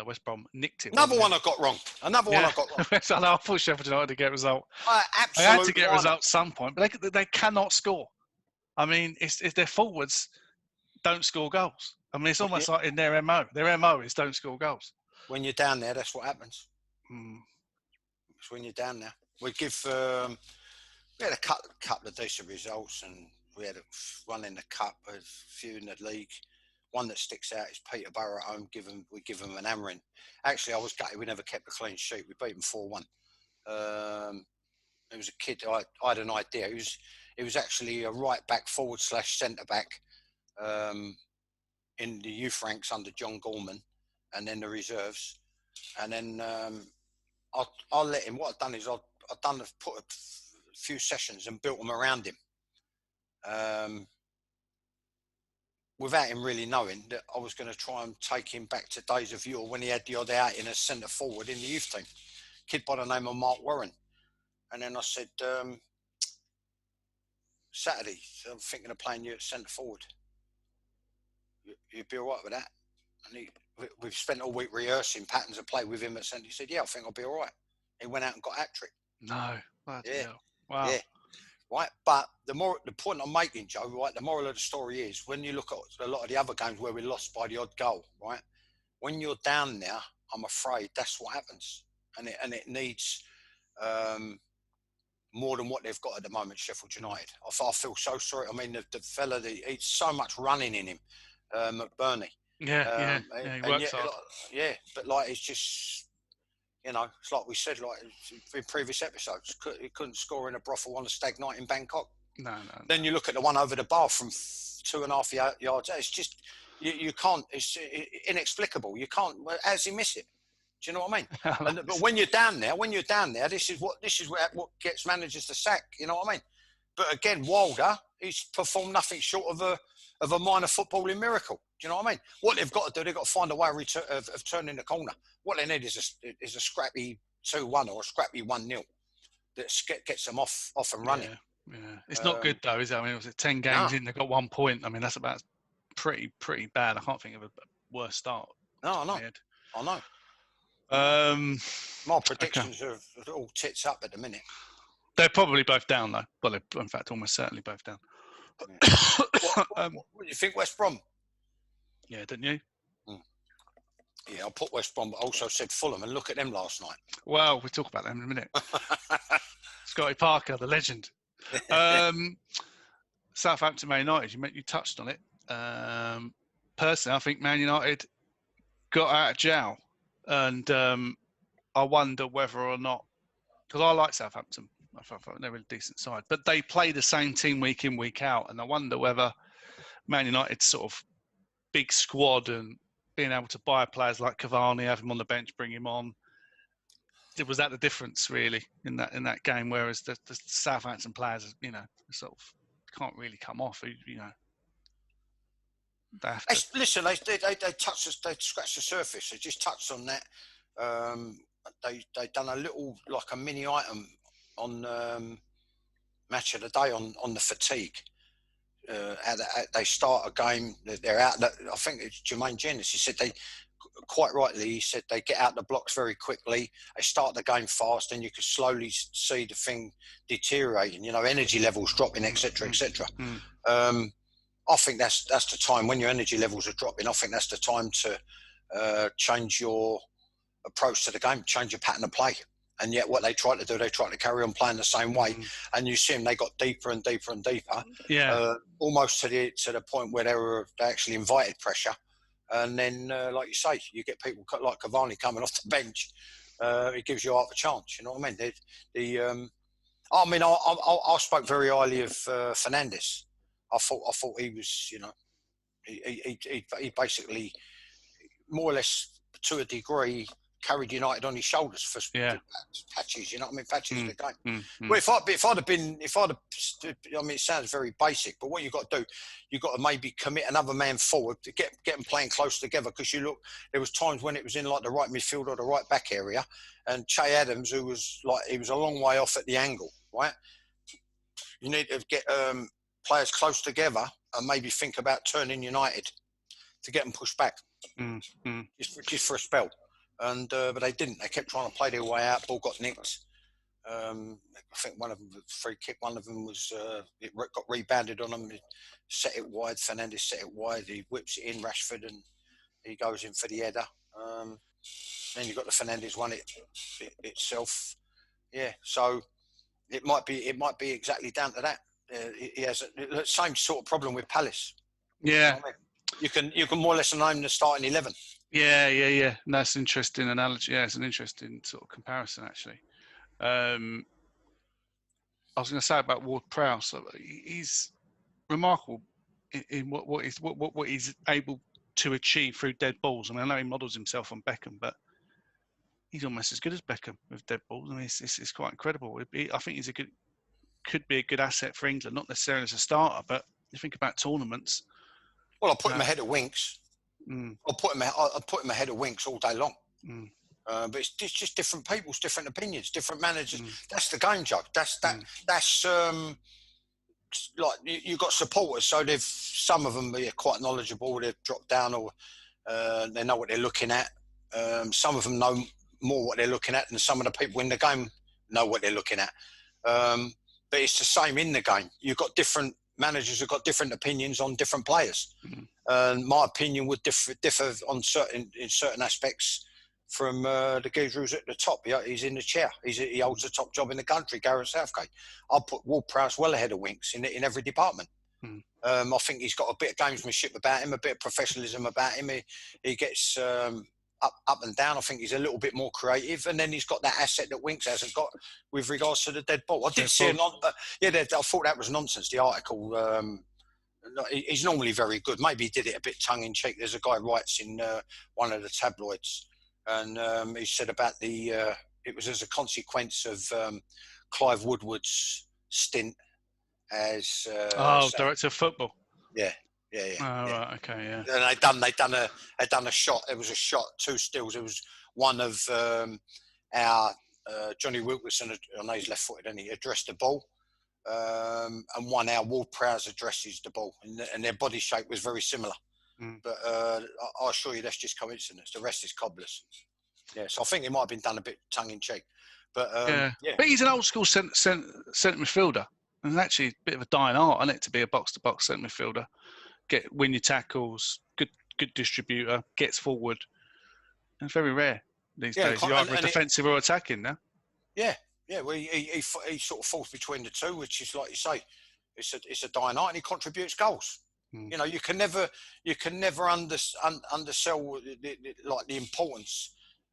West Brom nicked it. Another one I got wrong. I thought Sheffield United to get a result. I had to get a result at some point, but they cannot score. I mean, it's their forwards don't score goals. I mean, it's almost like in their MO. Their MO is don't score goals. When you're down there, that's what happens. It's when you're down there. We had a couple of decent results, and we had one in the cup, a few in the league. One that sticks out is Peterborough at home. We give them an hammering. Actually, I was gutted we never kept a clean sheet. We beat them 4-1. It was a kid. I had an idea. It was actually a right back / centre back in the youth ranks under John Gorman, and then the reserves. And then I'll let him. What I've done is I've put a few sessions and built them around him. Without him really knowing that I was going to try and take him back to days of yore when he had the odd out in a centre forward in the youth team. Kid by the name of Mark Warren. And then I said, Saturday, I'm thinking of playing you at centre forward. You'd be all right with that? And we've spent all week rehearsing patterns of play with him at centre. He said, yeah, I think I'll be all right. He went out and got a hat-trick. No. Yeah. Wow. Yeah. Right, but the point I'm making, Joe, right, the moral of the story is when you look at a lot of the other games where we lost by the odd goal, right, when you're down there, I'm afraid that's what happens, and it needs more than what they've got at the moment, Sheffield United. I feel so sorry. I mean, the fella, he's so much running in him, McBurney. Yeah. He And works hard. but like it's just, it's like we said, like in previous episodes, he couldn't score in a brothel on a stag night in Bangkok. No. Then you look at the one over the bar from 2.5 yards. It's just you can't. It's inexplicable. You can't. How's he miss it? Do you know what I mean? But when you're down there, this is what gets managers to sack. You know what I mean? But again, Wilder, he's performed nothing short of a minor footballing miracle. Do you know what I mean? What they've got to do, they've got to find a way of turning the corner. What they need is a scrappy 2-1 or a scrappy 1-0 that gets them off and running. Yeah. It's not good though, is it? I mean, was it 10 games in? They got 1 point. I mean, that's about pretty bad. I can't think of a worse start. No, I know. My predictions are all tits up at the minute. They're probably both down though. Well, they're in fact almost certainly both down. Yeah. What do you think, West Brom? Yeah, didn't you? Yeah, I put West Brom, but also said Fulham, and look at them last night. Well, we'll talk about them in a minute. Scotty Parker, the legend. Southampton, Man United, you touched on it. Personally, I think Man United got out of jail, and I wonder whether or not, because I like Southampton, I thought they're a really decent side, but they play the same team week in, week out, and I wonder whether Man United's sort of big squad and being able to buy players like Cavani, have him on the bench, bring him on, was that the difference really in that game? Whereas the Southampton players, sort of can't really come off. They have to... Listen, they scratched the surface. They just touched on that. They done a little, like a mini item on Match of the Day on the fatigue. They start a game, they're out. I think it's Jermaine Jenas. He said quite rightly, he said they get out the blocks very quickly. They start the game fast, and you can slowly see the thing deteriorating. Energy levels dropping, etc., etc. I think that's the time when your energy levels are dropping. I think that's the time to change your approach to the game, change your pattern of play. And yet, what they try to do, they try to carry on playing the same way. And you see them; they got deeper and deeper and deeper. Yeah. Almost to the point where they actually invited pressure. And then, like you say, you get people like Cavani coming off the bench. It gives you half a chance. You know what I mean? I spoke very highly of Fernandes. I thought he was, he basically more or less to a degree carried United on his shoulders for patches. You know what I mean? Patches of the game. Well, if I'd have, I mean, it sounds very basic, but what you've got to do, you've got to maybe commit another man forward to get them playing close together. Because there was times when it was in like the right midfield or the right back area, and Che Adams, he was a long way off at the angle, right? You need to get players close together and maybe think about turning United to get them pushed back, just for a spell. And but they didn't. They kept trying to play their way out. Ball got nicked. I think one of them was a free kick. One of them was it got rebounded on them. He set it wide. Fernandes set it wide. He whips it in. Rashford, and he goes in for the header. Then you got the Fernandes one itself. Yeah. So it might be exactly down to that. He has the same sort of problem with Palace. Yeah. You know what I mean? You can more or less name the starting 11. Yeah. And that's an interesting analogy. Yeah, it's an interesting sort of comparison, actually. I was going to say about Ward-Prowse. He's remarkable in what he's able to achieve through dead balls. I mean, I know he models himself on Beckham, but he's almost as good as Beckham with dead balls. I mean, it's quite incredible. I think could be a good asset for England, not necessarily as a starter, but you think about tournaments. Well, I'll put him ahead of Winks. I'll put him ahead of Winks all day long. But it's just different people's different opinions, different managers. That's the game, Joe. That's like you've got supporters, so some of them are quite knowledgeable. They've dropped down, or they know what they're looking at. Some of them know more what they're looking at than some of the people in the game know what they're looking at. But it's the same in the game. You've got different managers who've got different opinions on different players. And my opinion would differ in certain aspects from the geezer who's at the top. He's in the chair. He holds the top job in the country, Gareth Southgate. I'll put Ward-Prowse well ahead of Winks in every department. I think he's got a bit of gamesmanship about him, a bit of professionalism about him. He gets up and down. I think he's a little bit more creative, and then he's got that asset that Winks hasn't got with regards to the dead ball. I did see I thought that was nonsense. The article. He's normally very good. Maybe he did it a bit tongue in cheek. There's a guy who writes in one of the tabloids, and he said about it was as a consequence of Clive Woodward's stint as director of football. Yeah. Right, okay, yeah. And they done a shot. There was a shot, 2 stills. There was one of our Johnny Wilkinson. I know he's left-footed, and he addressed the ball. And one our Ward Prowse addresses the ball, and their body shape was very similar. But I assure you that's just coincidence. The rest is cobblers. Yeah, so I think it might have been done a bit tongue in cheek. But but he's an old school centre midfielder, and actually a bit of a dying art, isn't it, to be a box to box centre midfielder? Win your tackles, good distributor, gets forward. It's very rare these days. You're either defensive or attacking now. Yeah, well, he sort of falls between the two, which is like you say, it's a dying art, and he contributes goals. You know, you can never undersell the importance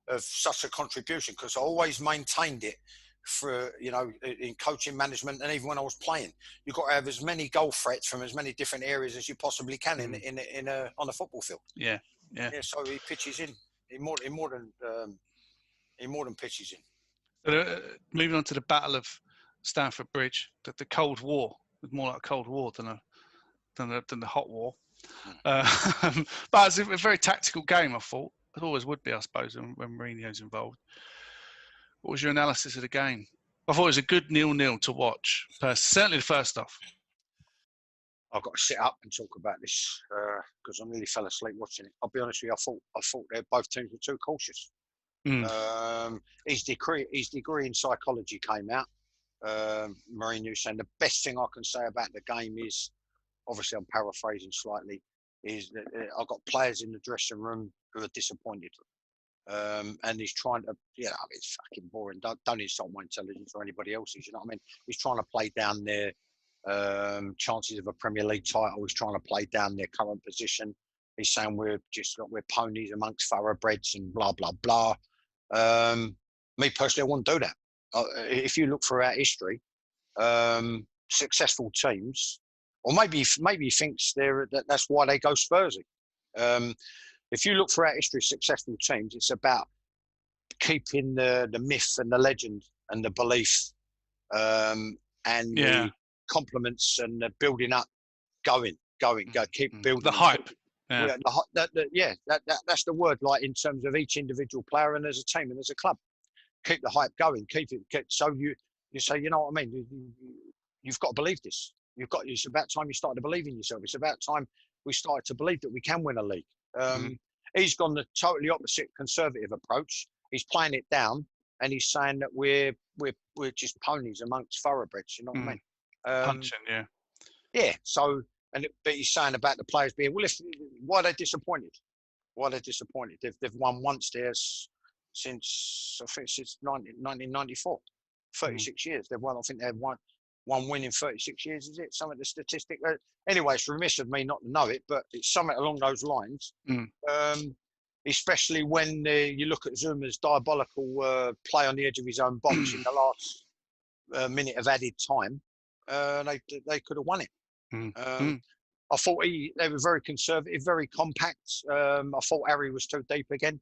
of such a contribution, because I always maintained it for in coaching, management, and even when I was playing. You've got to have as many goal threats from as many different areas as you possibly can on a football field. Yeah. So he pitches in. He more than pitches in. Moving on to the Battle of Stamford Bridge, the Cold War was more like a Cold War than the Hot War. But it's a very tactical game, I thought. It always would be, I suppose, when Mourinho's involved. What was your analysis of the game? I thought it was a good 0-0 to watch. Certainly the first half. I've got to sit up and talk about this because I nearly fell asleep watching it. I'll be honest with you, I thought both teams were too cautious. His degree in psychology came out. Mourinho saying the best thing I can say about the game is, obviously I'm paraphrasing slightly, is that I've got players in the dressing room who are disappointed. And he's trying to, it's fucking boring. Don't insult my intelligence or anybody else's, you know what I mean? He's trying to play down their chances of a Premier League title. He's trying to play down their current position. He's saying we're ponies amongst thoroughbreds and blah, blah, blah. Me personally, I wouldn't do that. If you look throughout history, successful teams, or maybe he thinks that's why they go Spursy. If you look throughout history, successful teams, it's about keeping the myth and the legend and the belief and the compliments and the building up going, keep building. The hype. That's the word, like in terms of each individual player and as a team and as a club. Keep the hype going, so you say, you know what I mean? You've got to believe this. It's about time you started to believe in yourself. It's about time we started to believe that we can win a league. He's gone the totally opposite conservative approach. He's playing it down, and he's saying that we're just ponies amongst thoroughbreds. You know what I mean? Punching, yeah. So, but he's saying about the players being, well, why are they disappointed? They've won once there since 1994, 36 years. They've won. I think they've won one win in 36 years. Is it some of the statistic? Anyway, it's remiss of me not to know it, but it's something along those lines. Especially when you look at Zuma's diabolical play on the edge of his own box in the last minute of added time. They could have won it. I thought they were very conservative, very compact. I thought Harry was too deep again.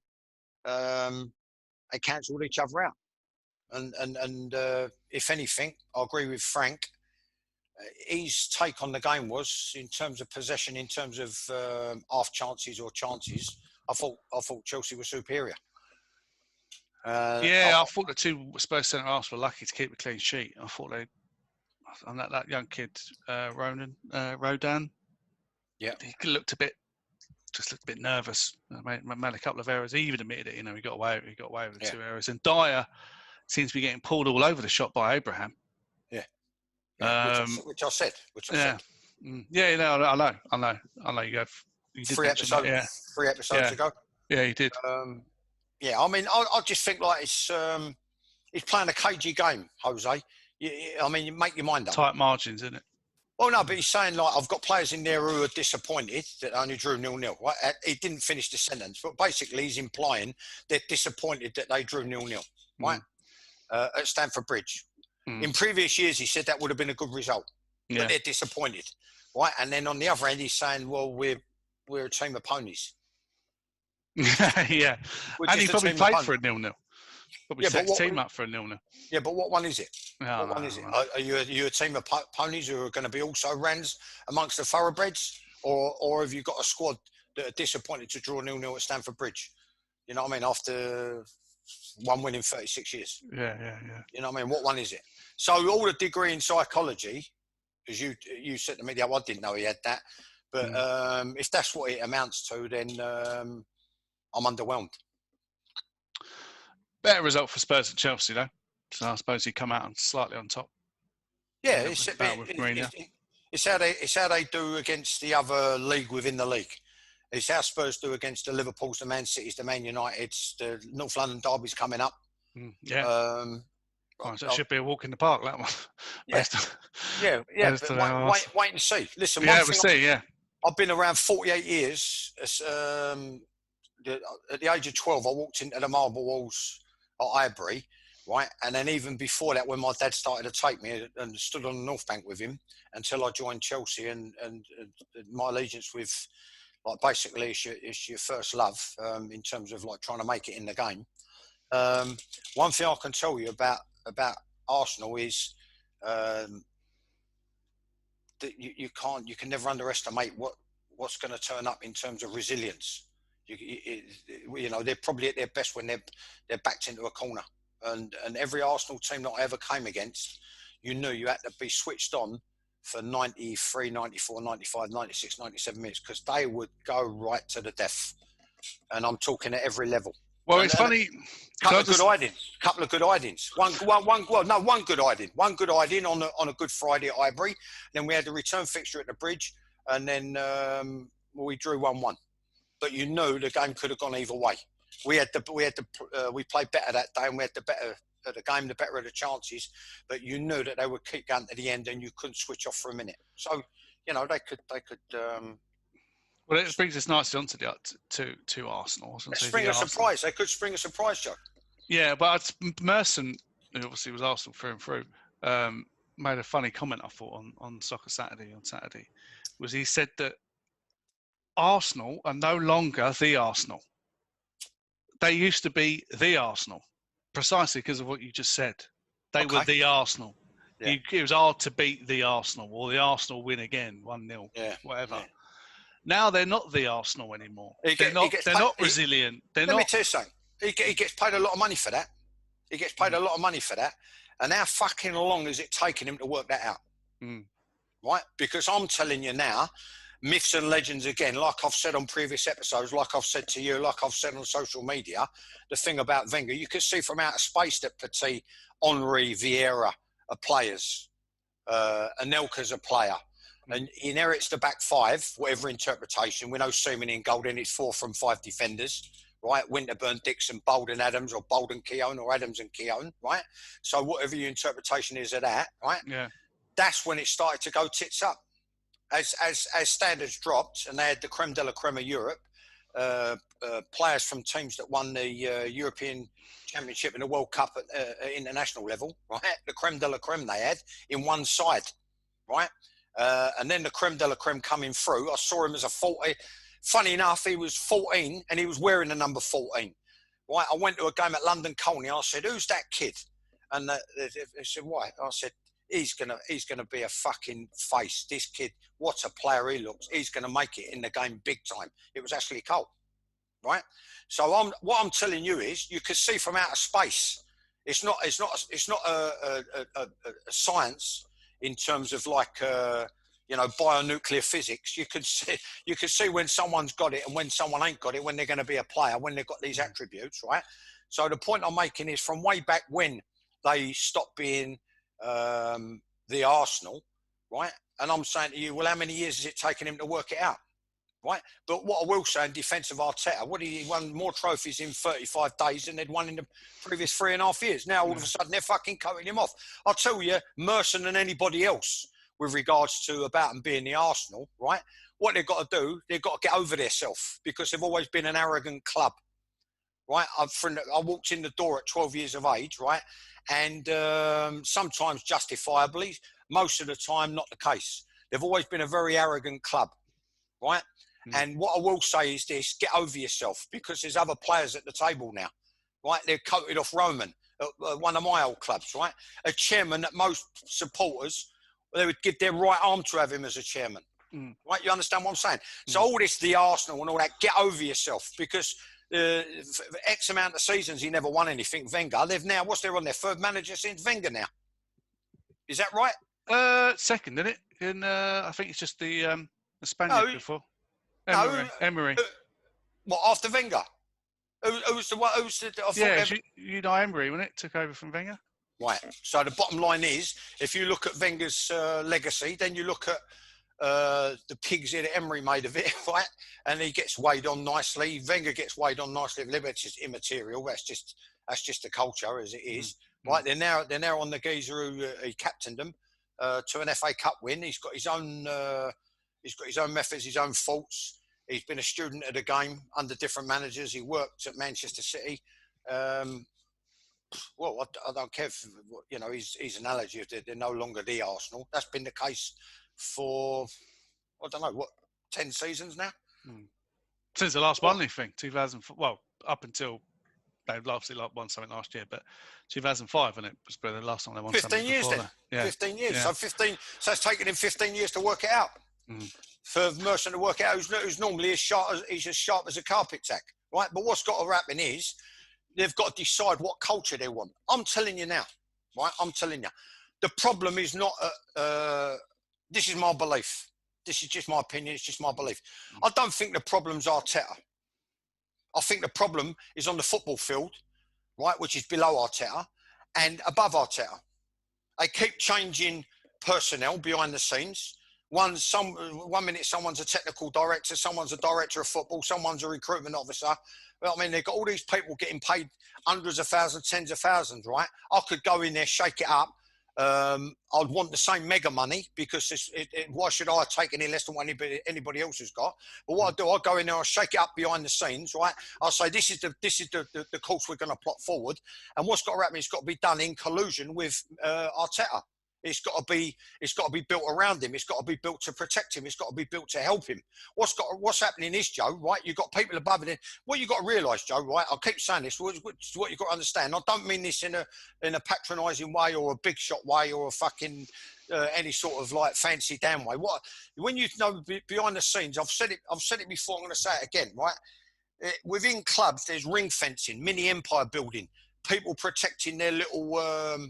They cancelled each other out. And if anything, I agree with Frank. His take on the game was, in terms of possession, in terms of half chances or chances, I thought Chelsea were superior. I thought the two Spurs centre halves were lucky to keep a clean sheet. I thought and that young kid, Rodan. Yeah, he looked a bit nervous. Made a couple of errors. He even admitted it. He got away with the 2 errors. And Dyer seems to be getting pulled all over the shop by Abraham. Which I said. I know. You did 3 episodes ago. Yeah, you did. I mean, I just think like he's playing a cagey game, Jose. You make your mind up. Tight margins, isn't it? Well, no, but he's saying, like, I've got players in there who are disappointed that only drew 0-0. Right? He didn't finish the sentence, but basically he's implying they're disappointed that they drew 0-0, right? At Stamford Bridge. In previous years, he said that would have been a good result, but they're disappointed, right? And then on the other end, he's saying, well, we're a team of ponies. Yeah. And he probably played for a 0-0. Probably set his team up for a 0-0. Yeah, but what one is it? No, what one is it? Are you a team of ponies who are going to be also rans amongst the thoroughbreds? Or have you got a squad that are disappointed to draw 0-0 at Stamford Bridge? You know what I mean? After one win in 36 years. Yeah. You know what I mean? What one is it? So all the degree in psychology, as you said to me, I didn't know he had that. But if that's what it amounts to, then I'm underwhelmed. Better result for Spurs and Chelsea, though. So I suppose he come out slightly on top. Yeah, it's how they do against the other league within the league. It's how Spurs do against the Liverpools, the Man Cities, the Man Uniteds, the North London derbies coming up. So it should be a walk in the park, that one. But wait and see. Listen, we'll see. I've been around 48 years. At the age of 12, I walked into the marble walls at Highbury, right? And then even before that, when my dad started to take me and stood on the North Bank with him until I joined Chelsea and my allegiance with, like, basically it's your first love in terms of like trying to make it in the game. One thing I can tell you about Arsenal is that you can never underestimate what's going to turn up in terms of resilience. You know, they're probably at their best when they're backed into a corner. And every Arsenal team that I ever came against, you knew you had to be switched on for 93, 94, 95, 96, 97 minutes because they would go right to the death. And I'm talking at every level. Well, it's funny. Couple of good idings. One good iding. One good iding on a Good Friday at Highbury. Then we had the return fixture at the Bridge, and then we drew 1-1. But you knew the game could have gone either way. We played better that day, and we had the better of the game, the better of the chances. But you knew that they would keep going to the end, and you couldn't switch off for a minute. So, you know, they could. Well, it brings us nicely onto to Arsenal. Spring a surprise. They could spring a surprise, Joe. Yeah, but Merson, who obviously was Arsenal through and through, made a funny comment, I thought, on Soccer Saturday. Was he said that Arsenal are no longer the Arsenal. They used to be the Arsenal, precisely because of what you just said. They were the Arsenal. Yeah. It was hard to beat the Arsenal, or the Arsenal win again, 1-0, whatever. Yeah. Now they're not the Arsenal anymore. They're not resilient. Let me tell you something. He gets paid a lot of money for that. And how fucking long is it taking him to work that out? Right? Because I'm telling you now, myths and legends again, like I've said on previous episodes, like I've said to you, like I've said on social media, the thing about Wenger, you can see from outer space that Petit, Henry, Vieira are players. Anelka's a player. And he inherits the back five, whatever interpretation. We know Seaman in goal, then it's 4 from 5 defenders, right? Winterburn, Dixon, Bolden, Adams, or Bolden, Keown, or Adams and Keown, right? So whatever your interpretation is of that, right? Yeah. That's when it started to go tits up. As standards dropped, and they had the creme de la creme of Europe, players from teams that won the European Championship and the World Cup at international level, right? The creme de la creme they had in one side, right? And then the creme de la creme coming through. I saw him as a 40. Funny enough, he was 14 and he was wearing the number 14. Right? I went to a game at London Colney. I said, "Who's that kid?" And they said, "Why?" I said, He's gonna be a fucking face. This kid, what a player he looks. He's gonna make it in the game big time." It was Ashley Cole, right? So what I'm telling you is, you can see from outer space. It's not a science in terms of like bionuclear physics. You can see when someone's got it and when someone ain't got it, when they're going to be a player, when they've got these attributes, right? So the point I'm making is, from way back when they stopped being the Arsenal, right? And I'm saying to you, well, how many years has it taken him to work it out, right? But what I will say in defence of Arteta, he won more trophies in 35 days than they'd won in the previous 3.5 years. Now, all of a sudden, they're fucking cutting him off. I'll tell you, Merson and anybody else with regards to about them being the Arsenal, right? What they've got to do, they've got to get over themselves because they've always been an arrogant club, right? I walked in the door at 12 years of age, right? And sometimes justifiably, most of the time not the case. They've always been a very arrogant club, right? And what I will say is this, get over yourself because there's other players at the table now, right? They're coated off Roman, one of my old clubs, right? A chairman that most supporters, they would give their right arm to have him as a chairman, right? You understand what I'm saying? So all this, the Arsenal and all that, get over yourself because for X amount of seasons, he never won anything, Wenger. They've now, what's their on their third manager since Wenger now? Is that right? Second, isn't it? And I think it's just the Spaniard before. Emery. What, after Wenger? Who's the one? Yeah, you know Emery when it took over from Wenger. Right. So the bottom line is, if you look at Wenger's legacy, then you look at the pigs that Emery made of it, right? And he gets weighed on nicely. Wenger gets weighed on nicely. It's just immaterial. That's just the culture as it is, right? They're now on the geezer who he captained them to an FA Cup win. He's got his own methods, his own faults. He's been a student of the game under different managers. He worked at Manchester City. Well, I don't care if, you know, his analogy of they're no longer the Arsenal. That's been the case for, I don't know, 10 seasons now? Since the last one, I think, 2004. Well, up until they obviously won something last year, but 2005, and it was the last time they won 15 something. 15 years then. Yeah. 15 years. Yeah. So it's taken him 15 years to work it out. For Merson to work it out, who's normally as sharp as a carpet tack, right? But what's got to happen is they've got to decide what culture they want. I'm telling you now, right? I'm telling you. The problem is not, this is my belief. This is just my opinion. It's just my belief. I don't think the problem's Arteta. I think the problem is on the football field, right, which is below Arteta and above Arteta. They keep changing personnel behind the scenes. One minute someone's a technical director, someone's a director of football, someone's a recruitment officer. Well, I mean, they've got all these people getting paid hundreds of thousands, tens of thousands, right? I could go in there, shake it up. I'd want the same mega money because why should I take any less than what anybody else has got? But what I do, I go in there, I shake it up behind the scenes, right? I'll say this is the course we're going to plot forward, and what's got to happen? It's got to be done in collusion with Arteta. It's got to be built around him. It's got to be built to protect him. It's got to be built to help him. What's happening is, Joe, right? You've got people above it. What you've got to realise, Joe, right? I keep saying this. What you've got to understand. I don't mean this in a patronising way or a big shot way or a fucking any sort of like fancy damn way. When you know behind the scenes, I've said it before. I'm going to say it again, right? Within clubs, there's ring fencing, mini empire building, people protecting their little.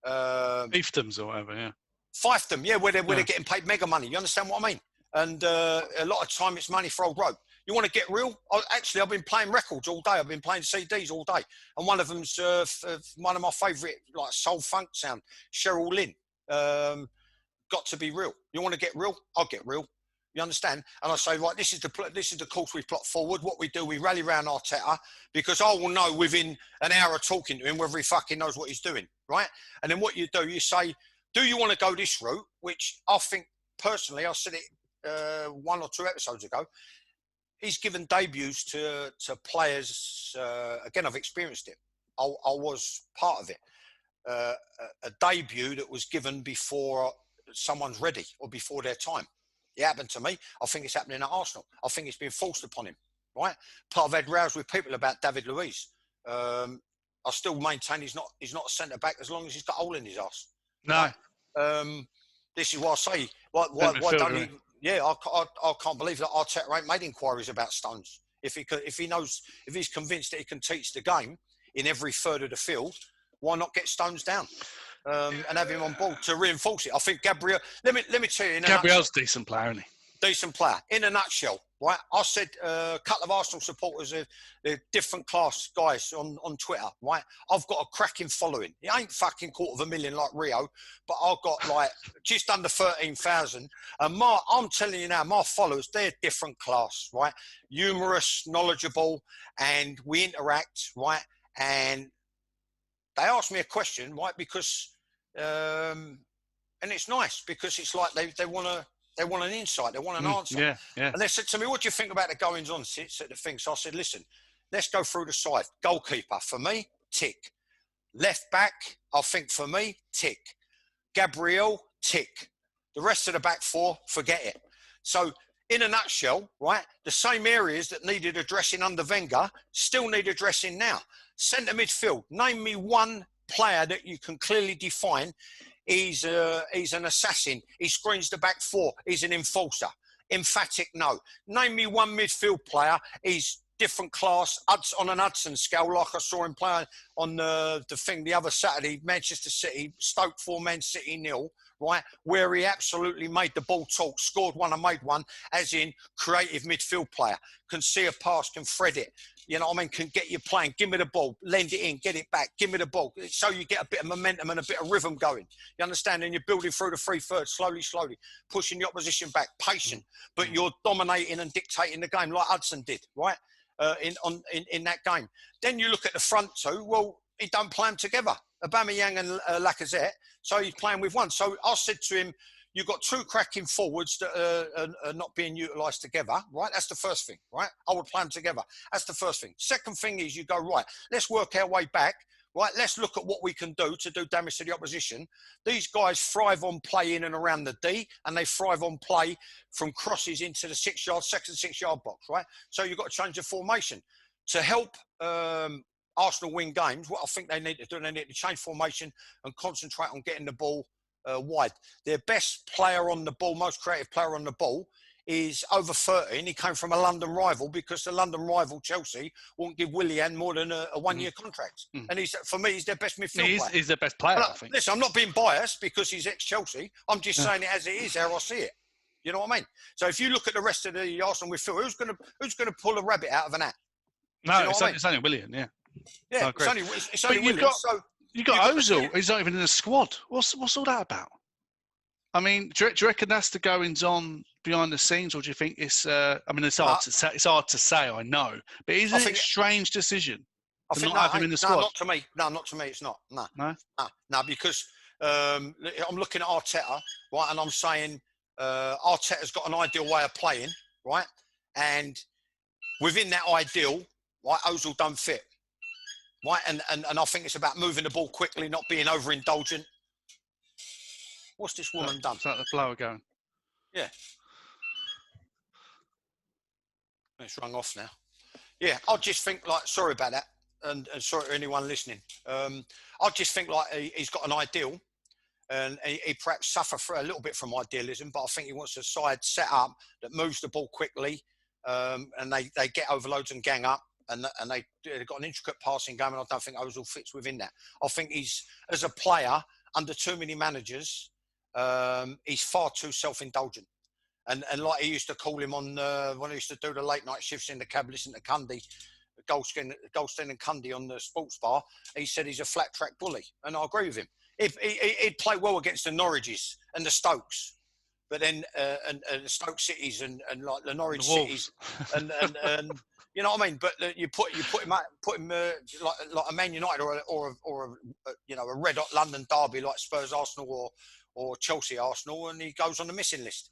Fiefdoms or whatever, yeah. Fiefdom, yeah, where they're getting paid mega money. You understand what I mean? And a lot of time it's money for old rope. You want to get real? I've been playing records all day. I've been playing CDs all day. And one of them's one of my favourite, like soul funk sound, Cheryl Lynn. Got to be real. You want to get real? I'll get real. You understand? And I say, right, this is the course we plot forward. What we do, we rally around Arteta because I will know within an hour of talking to him whether he fucking knows what he's doing, right? And then what you do, you say, do you want to go this route? Which I think, personally, I said it 1 or 2 episodes ago, he's given debuts to players, again, I've experienced it. I was part of it. A debut that was given before someone's ready or before their time. It happened to me. I think it's happening at Arsenal. I think it's been forced upon him, right? I've had rows with people about David Luiz. I still maintain he's not a centre-back as long as he's got a hole in his arse. No. Right? This is why I say, why don't he... Yeah, I can't believe that Arteta ain't made inquiries about Stones. If he's convinced that he can teach the game in every third of the field, why not get Stones down? And have him on board to reinforce it. I think Gabriel. Let me tell you. Gabriel's a decent player, isn't he? Decent player. In a nutshell, right? I said a couple of Arsenal supporters, they're different class guys on Twitter, right? I've got a cracking following. It ain't fucking 250,000 like Rio, but I've got like just under 13,000. And I'm telling you now, my followers, they're different class, right? Humorous, knowledgeable, and we interact, right? And they asked me a question, right? Because and it's nice because it's like they want an insight, they want an answer. Yeah, yeah. And they said to me, "What do you think about the goings on?" Said the thing. So I said, "Listen, let's go through the side. Goalkeeper for me, tick. Left back, I think for me, tick. Gabriel, tick. The rest of the back four, forget it." So in a nutshell, right, the same areas that needed addressing under Wenger still need addressing now. Centre midfield, name me one player that you can clearly define. He's an assassin. He screens the back four. He's an enforcer. Emphatic, no. Name me one midfield player. He's different class, on an Hudson scale, like I saw him play on the thing the other Saturday, Manchester City, Stoke 4, Man City 0, right, where he absolutely made the ball talk, scored one and made one, as in creative midfield player, can see a pass, can thread it, you know what I mean, can get you playing, give me the ball, lend it in, get it back, give me the ball, so you get a bit of momentum and a bit of rhythm going, you understand, and you're building through the 3/3, slowly, pushing the opposition back, patient, but you're dominating and dictating the game like Hudson did, right? In that game. Then you look at the front two, well, he don't play them together. Aubameyang and Lacazette, so he's playing with one. So I said to him, you've got two cracking forwards that are not being utilised together, right? That's the first thing, right? I would play them together. That's the first thing. Second thing is you go, right, let's work our way back, right? Let's look at what we can do to do damage to the opposition. These guys thrive on play in and around the D, and they thrive on play from crosses into the 6-yard, second 6-yard box, right? So you've got to change the formation. To help Arsenal win games, what I think they need to do, they need to change formation and concentrate on getting the ball wide. Their best player on the ball, most creative player on the ball, is over 30, and he came from a London rival because the London rival, Chelsea, won't give Willian more than a one-year contract. And for me, he's their best midfield player. He's their best player, I think. Listen, I'm not being biased because he's ex-Chelsea. I'm just saying it as it is, how I see it. You know what I mean? So if you look at the rest of the Arsenal midfield, who's going to pull a rabbit out of an hat? No, you know it's only Willian, yeah. Yeah, it's only Willian. You got Ozil, he's not even in the squad. What's all that about? I mean, do you reckon that's the goings on behind the scenes, or do you think it's? I mean, it's hard to say. It's hard to say. I know, but isn't it a strange decision to not have him in the squad? No, not to me. No, not to me. It's not. No, because I'm looking at Arteta, right, and I'm saying Arteta's got an ideal way of playing, right, and within that ideal, right, Ozil don't fit, right, and I think it's about moving the ball quickly, not being overindulgent. What's this woman done? Is that the blower going? Yeah. It's rung off now. Yeah, I just think, like, sorry about that, and sorry to anyone listening. I just think, like, he's got an ideal, and he perhaps suffer for a little bit from idealism, but I think he wants a side set up that moves the ball quickly, and they get overloads and gang up, and they've got an intricate passing game, and I don't think Ozil fits within that. I think he's, as a player, under too many managers, he's far too self-indulgent. And like he used to call him on when he used to do the late night shifts in the cab, listen to Cundy, Goldstein and Cundy on the sports bar, he said he's a flat track bully. And I agree with him. He'd play well against the Norwiches and the Stokes, but then and the Stoke Cities and like the Norwich Cities and you know what I mean. But you put him like a Man United or a you know, a red hot London derby like Spurs Arsenal or Chelsea Arsenal, and he goes on the missing list.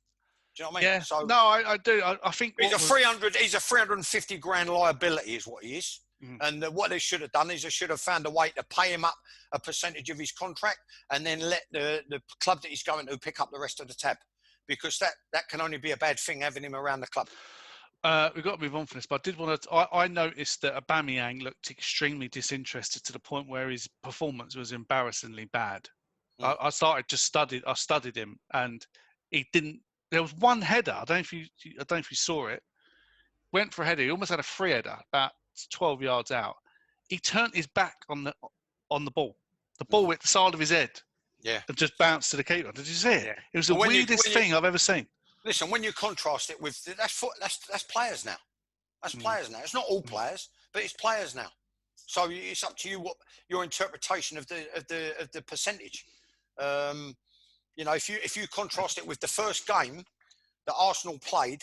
Do you know what I mean? Yeah. So, no, I do. I think he's a 350 grand liability is what he is. And what they should have done is they should have found a way to pay him up a percentage of his contract and then let the club that he's going to pick up the rest of the tab, because that can only be a bad thing, having him around the club. We've got to move on from this, but I did want to. I noticed that Aubameyang looked extremely disinterested to the point where his performance was embarrassingly bad. I studied him, and he didn't. There was one header. I don't know if you saw it. Went for a header. He almost had a free header about 12 yards out. He turned his back on the ball. The ball hit the side of his head. Yeah. And just bounced to the keeper. Did you see it? Yeah. It was the weirdest thing I've ever seen. Listen, when you contrast it with that's players now. That's players now. It's not all players, but it's players now. So it's up to you what your interpretation of the percentage. You know, if you contrast it with the first game that Arsenal played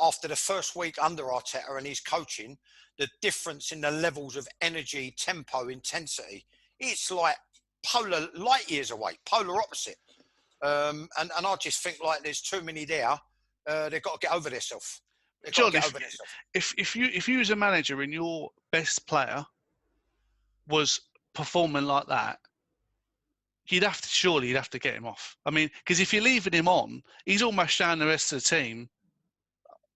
after the first week under Arteta and his coaching, the difference in the levels of energy, tempo, intensity, it's like light years away, polar opposite. And I just think like there's too many there. They've got to get over themselves. They've got John, to get over themselves. if you as a manager and your best player was performing like that, you'd have to get him off. I mean, because if you're leaving him on, he's almost showing the rest of the team,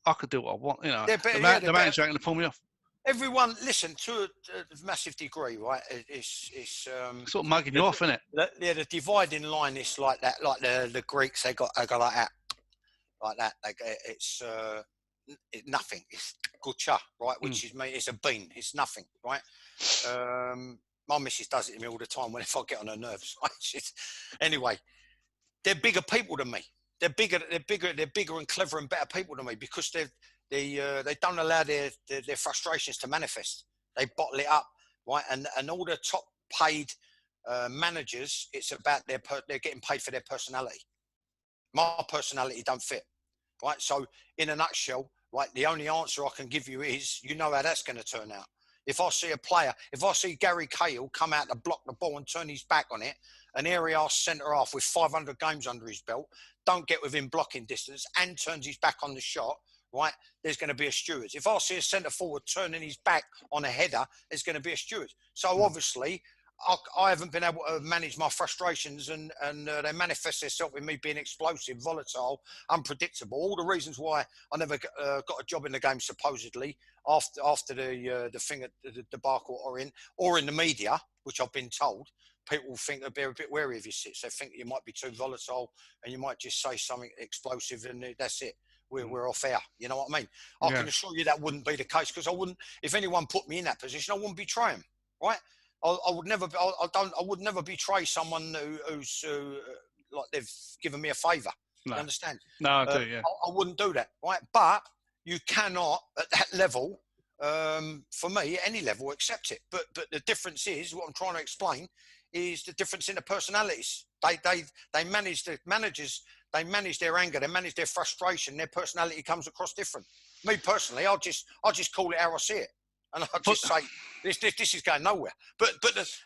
I could do what I want. You know, the manager ain't going to pull me off. Everyone, listen, to a massive degree, right? It's sort of mugging you off, isn't it? Yeah, the dividing line is like that. Like the Greeks, they got like that, like that. It's nothing. It's gucha, right? Which is it's a bean. It's nothing, right? My missus does it to me all the time when if I get on her nerves. Anyway, they're bigger people than me. They're bigger and clever and better people than me because they don't allow their frustrations to manifest. They bottle it up, right? And all the top paid managers, it's about they're getting paid for their personality. My personality don't fit, right? So in a nutshell, right, the only answer I can give you is, you know how that's going to turn out. If I see a player, if I see Gary Cahill come out to block the ball and turn his back on it, an area centre half with 500 games under his belt, don't get within blocking distance and turns his back on the shot, right, there's going to be a steward. If I see a centre forward turning his back on a header, there's going to be a steward. So obviously, I haven't been able to manage my frustrations and they manifest themselves in me being explosive, volatile, unpredictable. All the reasons why I never got a job in the game, supposedly, after the thing at the debacle or in the media, which I've been told. People think they're a bit wary of your sits. They think you might be too volatile and you might just say something explosive and that's it. We're off air. You know what I mean? I can assure you that wouldn't be the case because I wouldn't. If anyone put me in that position, I wouldn't betray them, right? I would never. I would never betray someone who's like they've given me a favour. No. You understand? No, I do. Yeah. I wouldn't do that, right? But you cannot at that level. For me, at any level, accept it. But the difference is what I'm trying to explain is the difference in the personalities. They manage the managers. They manage their anger. They manage their frustration. Their personality comes across different. Me personally, I'll just call it how I see it. And I just say, this is going nowhere. But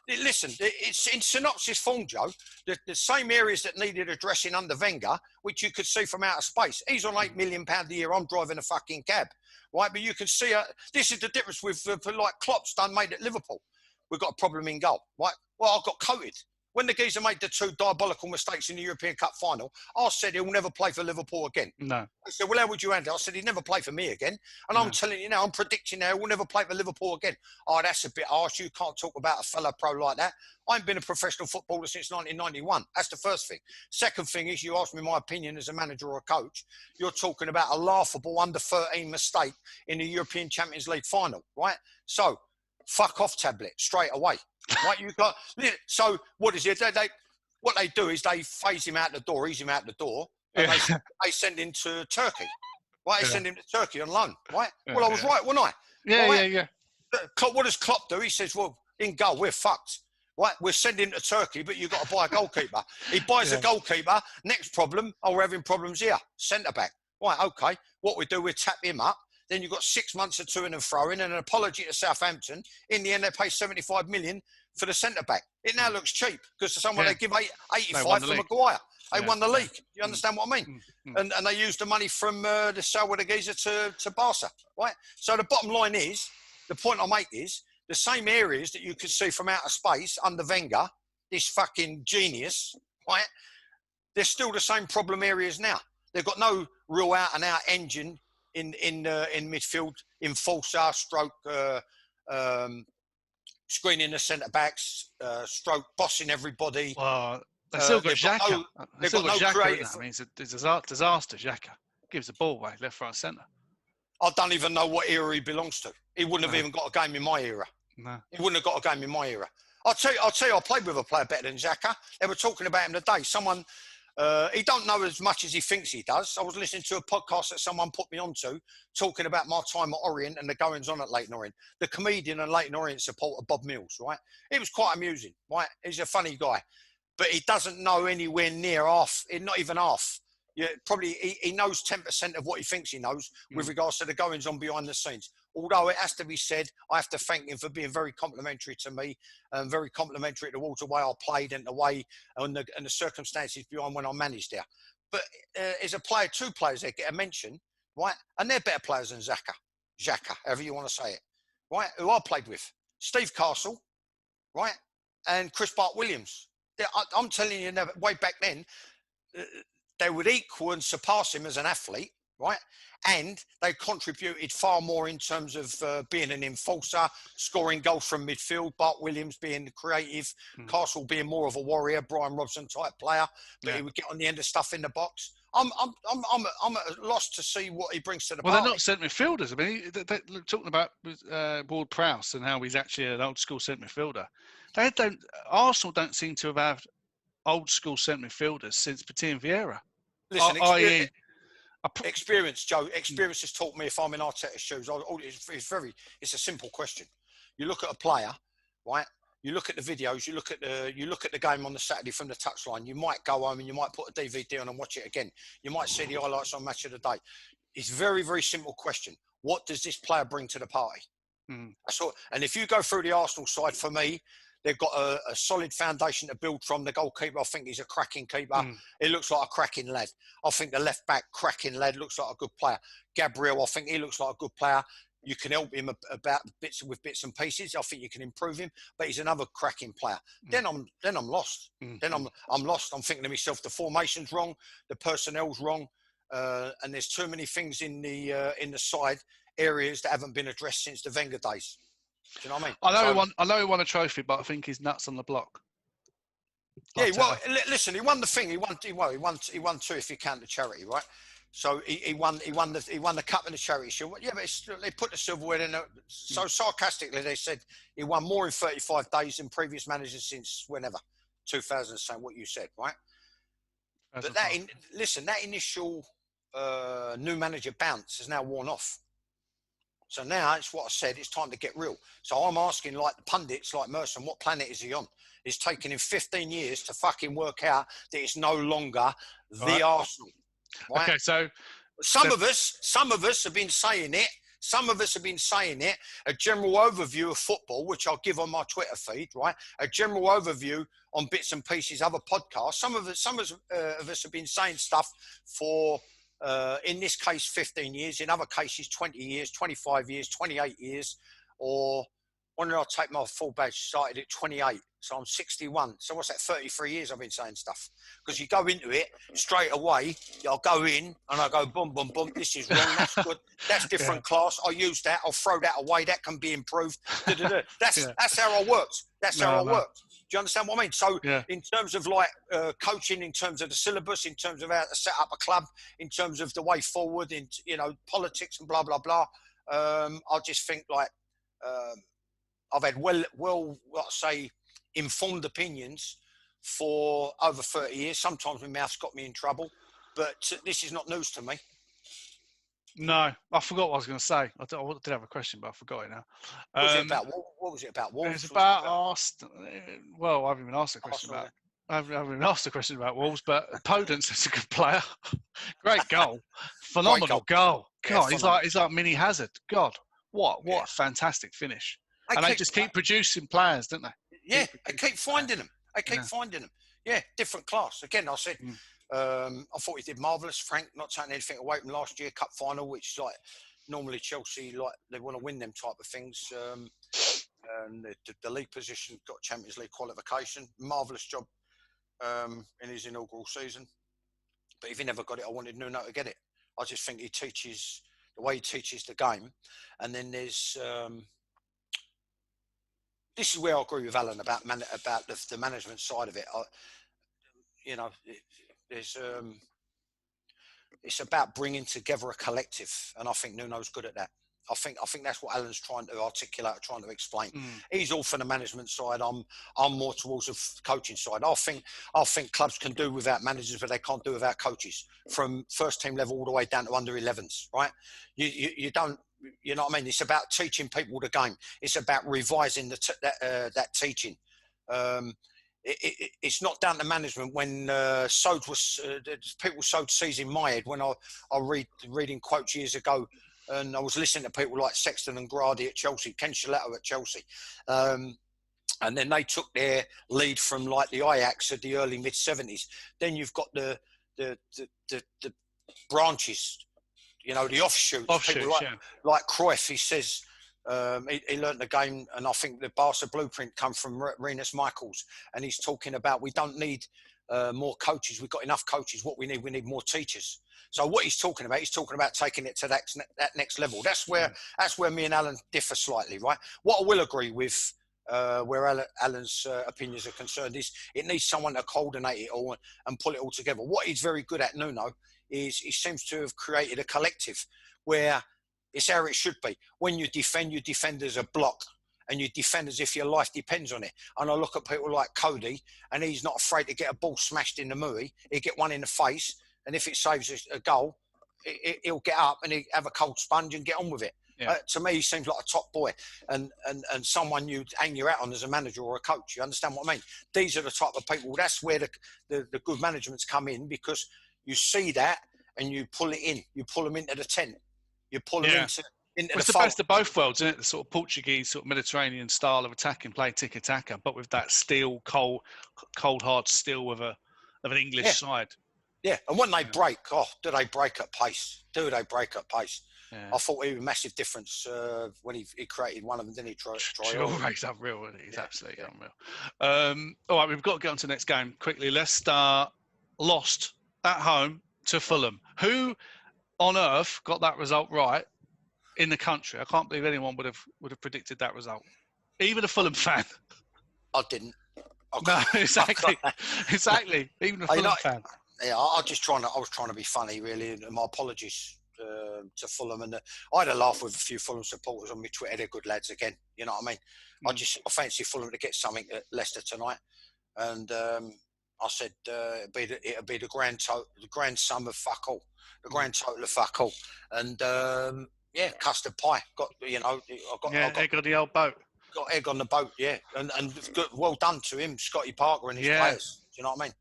listen, it's in synopsis form, Joe. The same areas that needed addressing under Wenger, which you could see from outer space. He's on £8 million a year. I'm driving a fucking cab, right? But you can see this is the difference with like Klopp's done made at Liverpool. We've got a problem in goal, right? Well, I got coated. When the geezer made the two diabolical mistakes in the European Cup final, I said he'll never play for Liverpool again. No. I said, well, how would you handle it? I said, he'd never play for me again. And I'm telling you now, I'm predicting now he'll never play for Liverpool again. Oh, that's a bit harsh. You can't talk about a fellow pro like that. I've been a professional footballer since 1991. That's the first thing. Second thing is, you asked me my opinion as a manager or a coach. You're talking about a laughable under-13 mistake in the European Champions League final, right? So, fuck off, tablet, straight away. Right, you got. So what is it? What they do is they phase him out the door, ease him out the door, and they send him to Turkey. Right, they send him to Turkey on loan. Right. Well, I was right, wasn't I? Yeah. What does Klopp do? He says, "Well, in goal, we're fucked. Right, we're sending him to Turkey, but you've got to buy a goalkeeper." He buys a goalkeeper. Next problem, we're having problems here. Centre back. Right, okay. What we do, we tap him up. Then you've got 6 months of to and throwing and an apology to Southampton. In the end, they pay 75 million for the centre back. It now looks cheap because to someone they give 85 for Maguire. They won the league. You understand what I mean? And they used the money from the sale with the geezer to Barca, right? So the bottom line is, the point I make is, the same areas that you could see from outer space under Wenger, this fucking genius, right? They're still the same problem areas now. They've got no real out and out engine in midfield, enforcer, stroke, screening the centre backs, stroke bossing everybody. Well, they still got Xhaka. They've got no creative. I mean, it's a disaster. Xhaka gives the ball away left, right, centre. I don't even know what era he belongs to. He wouldn't have even got a game in my era. No, he wouldn't have got a game in my era. I'll tell you, I played with a player better than Xhaka. They were talking about him today. Someone. He don't know as much as he thinks he does. I was listening to a podcast that someone put me onto, talking about my time at Orient and the goings on at Leyton Orient. The comedian and Leyton Orient supporter Bob Mills, right? It was quite amusing, right? He's a funny guy, but he doesn't know anywhere near half, not even half. Yeah, probably he knows 10% of what he thinks he knows with regards to the goings on behind the scenes. although it has to be said, I have to thank him for being very complimentary to me and very complimentary towards the way I played and the way and the circumstances behind when I managed there. But as a player, 2 players that get a mention, right? And they're better players than Xhaka, however you want to say it, right? Who I played with, Steve Castle, right? And Chris Bart-Williams. I'm telling you, way back then, they would equal and surpass him as an athlete, right? And they contributed far more in terms of being an enforcer, scoring goals from midfield, Bart-Williams being creative, Castle being more of a warrior, Brian Robson type player, but he would get on the end of stuff in the box. I'm at a loss to see what he brings to the party. They're not centre midfielders. I mean, they're talking about Ward-Prowse and how he's actually an old school centre midfielder. Arsenal don't seem to have had old school centre midfielders since Petit and Vieira. Listen, experience, Joe. Experience has taught me if I'm in Arteta's shoes. It's a simple question. You look at a player, right? You look at the videos. You look at the game on the Saturday from the touchline. You might go home and you might put a DVD on and watch it again. You might see the highlights on Match of the Day. It's a very, very simple question. What does this player bring to the party? That's all. And if you go through the Arsenal side, for me, they've got a solid foundation to build from. The goalkeeper, I think he's a cracking keeper. He looks like a cracking lad. I think the left back, cracking lad, looks like a good player. Gabriel, I think he looks like a good player. You can help him about bits and pieces. I think you can improve him, but he's another cracking player. Then I'm lost. Then I'm lost. I'm thinking to myself, the formation's wrong, the personnel's wrong, and there's too many things in the side areas that haven't been addressed since the Wenger days. Do you know what I mean? I know he won a trophy, but I think he's nuts on the block. Listen, he won the thing. He won 2 if you count the charity, right? So he won the cup and the charity shield. Yeah, but they put the silverware in. So sarcastically, they said he won more in 35 days than previous managers since whenever 2000. Saying what you said, right? But that initial new manager bounce has now worn off. So now it's what I said. It's time to get real. So I'm asking, like the pundits, like Merson, what planet is he on? It's taken him 15 years to fucking work out that it's no longer the Arsenal. Right? Okay, so some of us have been saying it. Some of us have been saying it. A general overview of football, which I'll give on my Twitter feed, right? A general overview on bits and pieces, other podcasts. Some of us have been saying stuff for, in this case, 15 years. In other cases, 20 years, 25 years, 28 years. Or when did I take my full badge? Started at 28. So I'm 61. So what's that? 33 years I've been saying stuff. Because you go into it straight away. I'll go in and I go boom, boom, boom. This is wrong. That's good. That's different class. I'll use that. I'll throw that away. That can be improved. That's how I worked. That's how I worked. Do you understand what I mean? So in terms of like coaching, in terms of the syllabus, in terms of how to set up a club, in terms of the way forward, in politics and blah blah blah, I just think like I've had informed opinions for over 30 years. Sometimes my mouth's got me in trouble, but this is not news to me. No, I forgot what I was going to say. I did have a question, but I forgot it now. What was it about? What was it about? Wolves? It was about Arsenal. Well, I haven't even asked a question about. I haven't even asked a question about Wolves, but Podence is a good player. Great goal, phenomenal goal. God, he's like mini Hazard. God, what a fantastic finish! They just keep producing players, don't they? Yeah, I keep finding them. Finding them. Yeah, different class. Again, I said, I thought he did marvellous. Frank, not taking anything away from last year, cup final, which like normally Chelsea, like they want to win them type of things. And the league position, got Champions League qualification. Marvellous job in his inaugural season. But if he never got it, I wanted Nuno to get it. I just think the way he teaches the game. And then there's... this is where I agree with Alan about the management side of it. It's about bringing together a collective, and I think Nuno's good at that. I think that's what Alan's trying to articulate, trying to explain. He's all for the management side. I'm more towards the coaching side. I think clubs can do without managers, but they can't do without coaches. From first team level all the way down to under 11s, right? You don't. You know what I mean? It's about teaching people the game. It's about revising that teaching. It's not down to management. When people sowed seeds in my head when I reading quotes years ago and I was listening to people like Sexton and Grady at Chelsea, Ken Shalato at Chelsea. And then they took their lead from like the Ajax of the early mid-70s. Then you've got the branches, you know, the offshoots. People like Cruyff, he says he learnt the game, and I think the Barca blueprint come from Rinus Michels, and he's talking about we don't need more coaches. We've got enough coaches. What we need more teachers. So what he's talking about taking it to that next level. That's where me and Alan differ slightly, right? What I will agree with, where Alan's opinions are concerned, is it needs someone to coordinate it all and pull it all together. What he's very good at, Nuno, is he seems to have created a collective where it's how it should be. When you defend as a block, and you defend as if your life depends on it. And I look at people like Cody, and he's not afraid to get a ball smashed in the mooey. He'll get one in the face, and if it saves a goal, he'll get up and he'll have a cold sponge and get on with it. Yeah. To me, he seems like a top boy and someone you'd hang your hat on as a manager or a coach. You understand what I mean? These are the type of people. That's where the good managements come in, because you see that and you pull it in. You pull them into the tent. You pull them into it's the best of both worlds, isn't it? The sort of Portuguese, sort of Mediterranean style of attacking play, tiki-taka, but with that steel, cold hard steel of an English side. Yeah, and when they break, do they break at pace? Yeah. I thought he was a massive difference when he created one of them. Then he tried. He's unreal, isn't he? He's absolutely unreal. All right, we've got to get on to the next game quickly. Leicester lost at home to Fulham. Who on earth got that result right in the country? I can't believe anyone would have predicted that result. Even a Fulham fan. I didn't. No, exactly. Even a Fulham fan. Yeah, I was trying to be funny, really. And my apologies to Fulham, and I had a laugh with a few Fulham supporters on my Twitter. They're good lads again. You know what I mean? I fancy Fulham to get something at Leicester tonight, and I said it'd be the grand sum of fuck all, the grand total of fuck all, and custard pie. I got egg on the old boat. Got egg on the boat, yeah, and good, well done to him, Scotty Parker and his players. Do you know what I mean?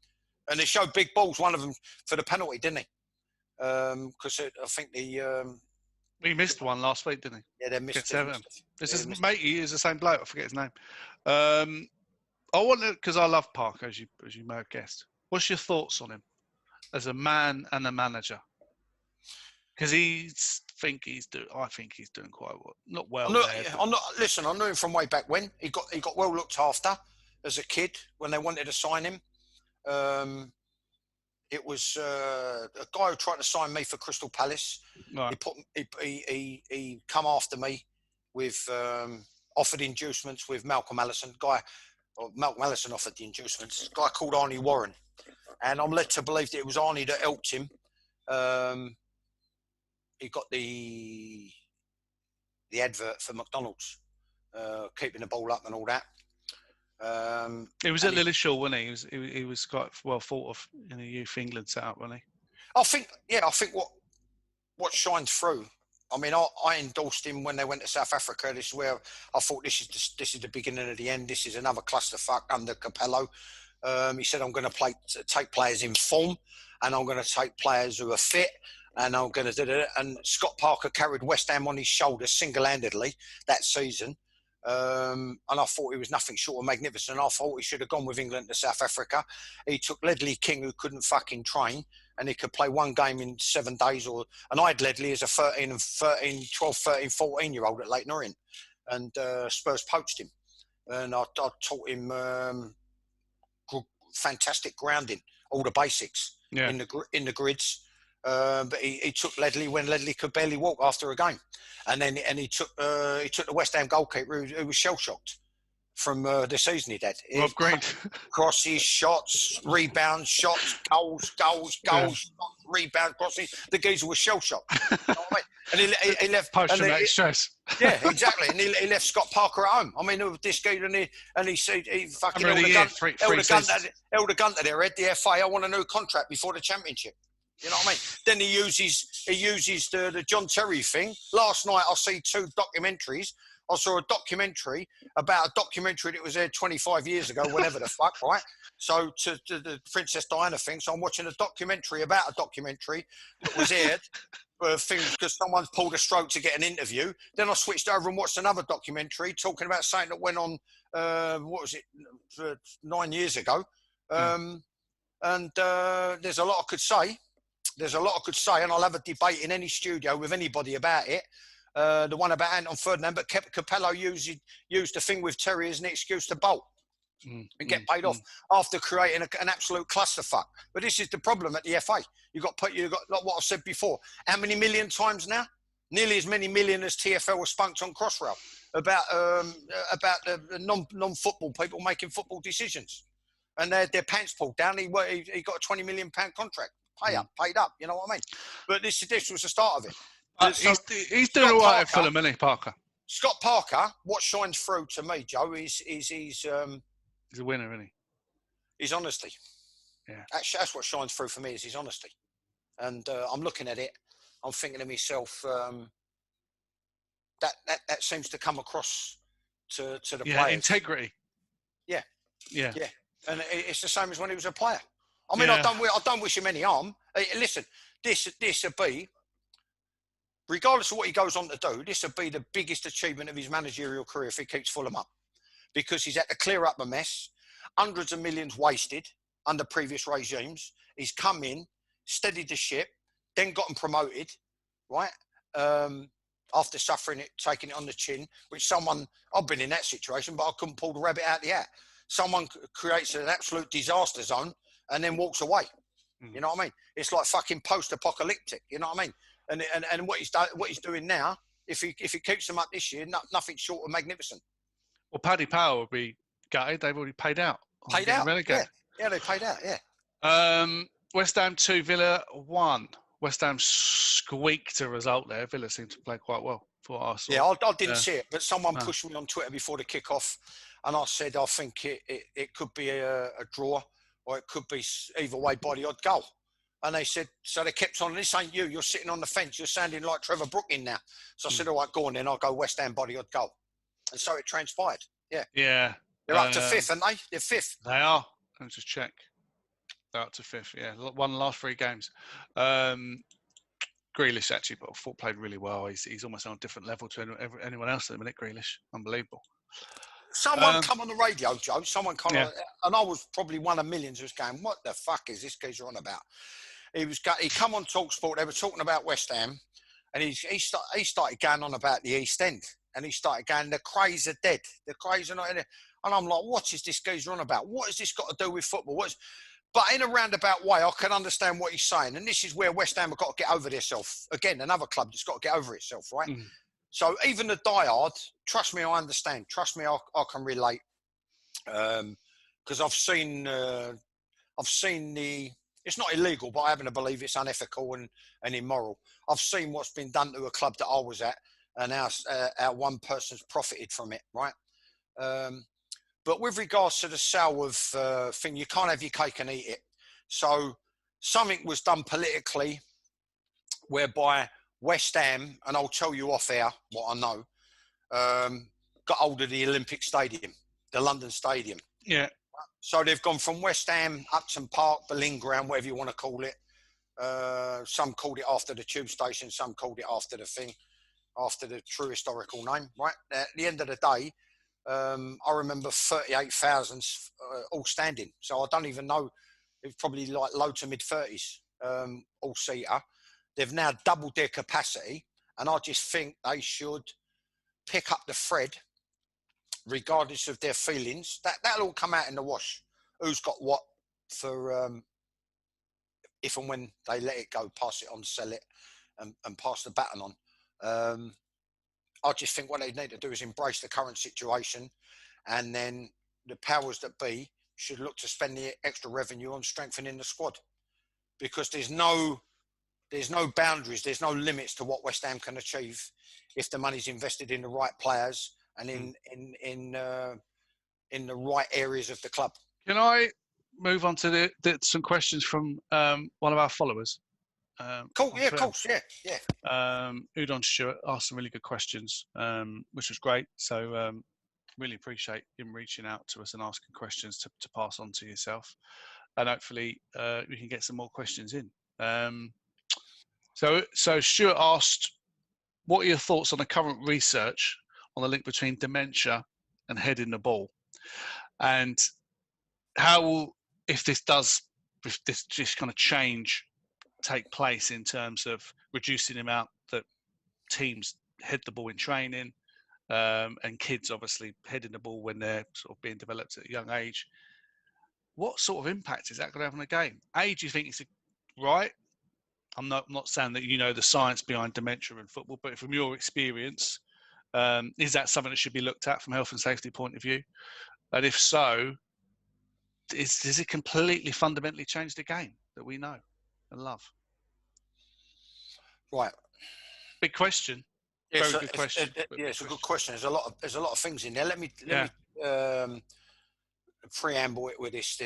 And they showed big balls. One of them for the penalty, didn't he? Because I think he missed one last week, didn't he? Yeah, they missed it. This is matey is the same bloke. I forget his name. I want because I love Parker, as you may have guessed. What's your thoughts on him as a man and a manager? Because I think he's doing quite well. Not well. Listen, I knew him from way back when. He got well looked after as a kid when they wanted to sign him. It was a guy who tried to sign me for Crystal Palace. Right. He come after me with offered inducements with Malcolm Allison. Malcolm Allison offered the inducements. A guy called Arnie Warren, and I'm led to believe that it was Arnie that helped him. He got the advert for McDonald's, keeping the ball up and all that. He was at Lillishall, wasn't he? He was quite well thought of in the youth England setup, wasn't he? I think what shined through. I mean, I endorsed him when they went to South Africa. This is where I thought this is the beginning of the end. This is another clusterfuck under Capello. He said, I'm going to take players in form, and I'm going to take players who are fit, and I'm going to do it. And Scott Parker carried West Ham on his shoulders single-handedly that season. And I thought he was nothing short of magnificent. I thought he should have gone with England to South Africa. He took Ledley King, who couldn't fucking train, and he could play one game in 7 days. And I had Ledley as a 12, 13, 14-year-old at Leyton Orient, and Spurs poached him. And I taught him fantastic grounding, all the basics in the grids. But he took Ledley when Ledley could barely walk after a game, and he took the West Ham goalkeeper who was shell shocked from the season he'd had. Rob Green. Crosses, shots, rebounds, shots, goals, shots, rebounds, crosses. The geezer was shell shocked. You know what I mean? And he left post-traumatic stress. Yeah, exactly. And he left Scott Parker at home. I mean, this geezer and he fucking held a gun to their head. The FA, I want a new contract before the championship. You know what I mean? Then he uses the John Terry thing. Last night I see 2 documentaries. I saw a documentary about a documentary that was aired 25 years ago, whenever the fuck, right? So to the Princess Diana thing. So I'm watching a documentary about a documentary that was aired thing because someone's pulled a stroke to get an interview. Then I switched over and watched another documentary talking about something that went on, what was it, 9 years ago. And there's a lot I could say. And I'll have a debate in any studio with anybody about it. The one about Anton Ferdinand, but Capello used the thing with Terry as an excuse to bolt and get paid off after creating an absolute clusterfuck. But this is the problem at the FA. You've got like what I said before. How many million times now? Nearly as many million as TFL was spunked on Crossrail about the non-football people making football decisions, and their pants pulled down. He got a £20 million contract, paid up. You know what I mean? But this was the start of it. He's doing all right at Fulham, isn't he, Parker? Scott Parker, what shines through to me, Joe, is he's a winner, isn't he? His honesty. Yeah. Actually, that's what shines through for me is his honesty. And I'm looking at it, I'm thinking to myself, that seems to come across to the players. Integrity. Yeah. Yeah. Yeah. And it's the same as when he was a player. I mean, I don't wish him any harm. Listen, this would be, regardless of what he goes on to do, this would be the biggest achievement of his managerial career if he keeps Fulham up. Because he's had to clear up a mess, hundreds of millions wasted under previous regimes. He's come in, steadied the ship, then gotten promoted, right? After suffering it, taking it on the chin, which I've been in that situation, but I couldn't pull the rabbit out of the hat. Someone creates an absolute disaster zone and then walks away. You know what I mean? It's like fucking post-apocalyptic. You know what I mean? And what he's doing now, if he keeps them up this year, nothing short of magnificent. Well, Paddy Power will be gutted. They've already paid out. Paid out. Yeah, they paid out. Yeah. West Ham 2, Villa 1. West Ham squeaked a result there. Villa seemed to play quite well for us. Yeah, I didn't see it, but someone pushed me on Twitter before the kick-off, and I said I think it could be a draw, or it could be either way by the odd goal. And they said, so they kept on, this ain't you, you're sitting on the fence, you're sounding like Trevor Brooking now. So I said, all right, go on then, I'll go West Ham by the odd goal. And so it transpired, yeah. Yeah. They're up to fifth, aren't they? They're fifth. They are. Let me just check. They're up to fifth, yeah. Won the last 3 games. Grealish actually played really well. He's almost on a different level to anyone else at the minute, Grealish. Unbelievable. Someone come on the radio, Joe. Someone come on, and I was probably one of millions who was going, what the fuck is this geezer on about? He come on TalkSport. They were talking about West Ham, and he started going on about the East End, and he started going, the Crays are dead. The Crays are not in it. And I'm like, what is this geezer on about? What has this got to do with football? But in a roundabout way, I can understand what he's saying. And this is where West Ham have got to get over themselves. Again, another club that's got to get over itself, right? So even the diehard, trust me, I understand. Trust me, I can relate. Because I've seen it's not illegal, but I happen to believe it's unethical and immoral. I've seen what's been done to a club that I was at, and our one person's profited from it, right? But with regards to the sale of thing, you can't have your cake and eat it. So something was done politically whereby West Ham, and I'll tell you off air what I know, got hold of the Olympic Stadium, the London Stadium. Yeah. So they've gone from West Ham, Upton Park, Boleyn Ground, whatever you want to call it. Some called it after the tube station, some called it after the thing, after the true historical name, right? At the end of the day, I remember 38,000 all standing. So I don't even know, it's probably like low to mid 30s, all seater. They've now doubled their capacity, and I just think they should pick up the thread, regardless of their feelings. That'll all come out in the wash. Who's got what for if and when they let it go, pass it on, sell it, and pass the baton on. I just think what they need to do is embrace the current situation, and then the powers that be should look to spend the extra revenue on strengthening the squad, because there's no boundaries, there's no limits to what West Ham can achieve if the money's invested in the right players and in the right areas of the club. Can I move on to some questions from one of our followers? Cool, yeah, of course, yeah. Udon Stewart asked some really good questions, which was great. So really appreciate him reaching out to us and asking questions to pass on to yourself. And hopefully we can get some more questions in. So Stuart asked, what are your thoughts on the current research on the link between dementia and heading the ball? And how will, if this just kind of change take place in terms of reducing the amount that teams head the ball in training, and kids obviously heading the ball when they're sort of being developed at a young age, what sort of impact is that going to have on the game? Do you think it's right? I'm not saying that you know the science behind dementia in football, but from your experience, is that something that should be looked at from a health and safety point of view? And if so, does it completely fundamentally change the game that we know and love? Right. Big question. Very good question. It's a good question. There's a lot of things in there. Let me preamble it with this.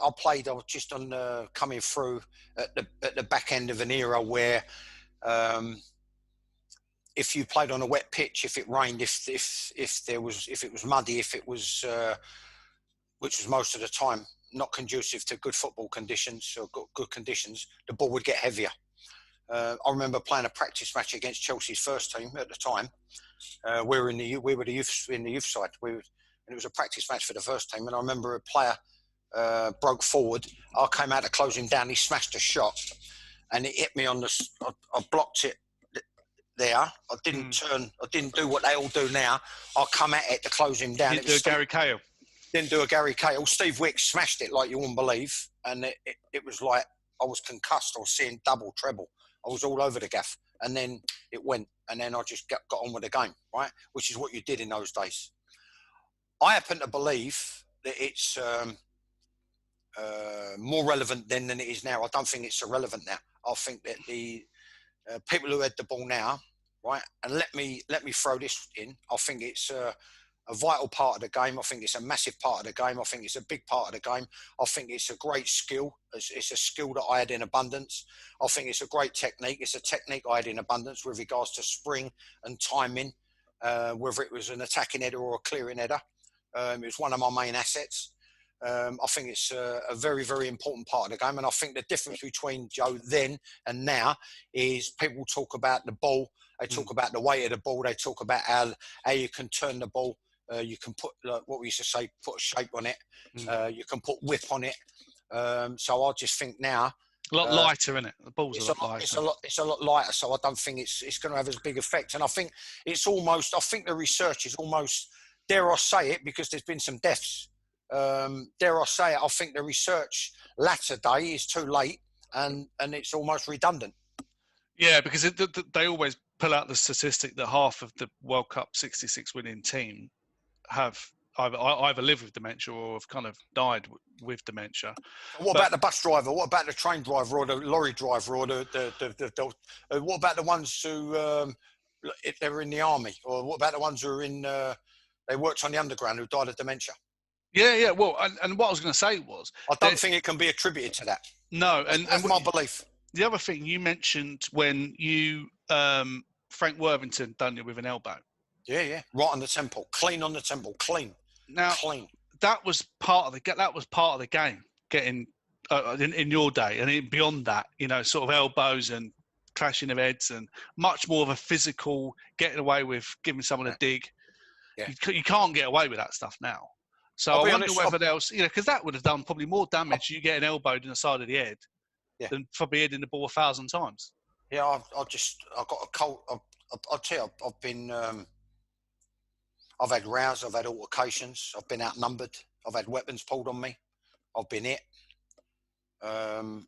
I was just on coming through at the back end of an era where if you played on a wet pitch, if it rained, if it was muddy, if it was which was most of the time not conducive to good football conditions or good conditions, the ball would get heavier. I remember playing a practice match against Chelsea's first team at the time. We were the youth side. And it was a practice match for the first team. And I remember a player broke forward. I came out to close him down. He smashed a shot, and it hit me on the. I blocked it there. I didn't turn. I didn't do what they all do now. I come at it to close him down. Didn't do a Gary Cahill. Didn't do a Gary Cahill. Steve Wicks smashed it like you wouldn't believe, and it was like I was concussed. I was seeing double, treble. I was all over the gaff, and then it went, and then I just got on with the game, right? Which is what you did in those days. I happen to believe that it's more relevant then than it is now. I don't think it's irrelevant now. I think that the people who head the ball now, right? And let me throw this in. I think it's a vital part of the game. I think it's a massive part of the game. I think it's a big part of the game. I think it's a great skill. It's a skill that I had in abundance. I think it's a great technique. It's a technique I had in abundance with regards to spring and timing, whether it was an attacking header or a clearing header. It was one of my main assets. I think it's a very, very important part of the game. And I think the difference between Joe then and now is people talk about the ball. They talk about the weight of the ball. They talk about how you can turn the ball. You can put, like what we used to say, put a shape on it. You can put whip on it. So I just think now, a lot lighter, isn't it? The ball's a lot lighter. It's a lot lighter. So I don't think it's going to have as big effect. And I think it's almost. I think the research is almost. Dare I say it, because there's been some deaths. Dare I say it? I think the research latter day is too late, and it's almost redundant. Yeah, because they always pull out the statistic that half of the World Cup '66 winning team have either lived with dementia or have kind of died with dementia. What about the bus driver? What about the train driver or the lorry driver or what about the ones who if they were in the army, or what about the ones who are in they worked on the underground who died of dementia? Yeah. Well, and what I was going to say was, I don't think it can be attributed to that. No, that's my belief. The other thing you mentioned when you Frank Worthington done you with an elbow. Yeah, right on the temple, clean on the temple, clean. Now, clean. That was part of the game. Getting in your day, and beyond that, sort of elbows and clashing of heads, and much more of a physical getting away with giving someone a dig. Yeah. You can't get away with that stuff now. So I wonder whether else, because that would have done probably more damage you getting elbowed in the side of the head than probably hitting the ball 1,000 times. Yeah, I've got a cold. I'll tell you, I've been. I've had rows, I've had altercations, I've been outnumbered, I've had weapons pulled on me, I've been hit. I've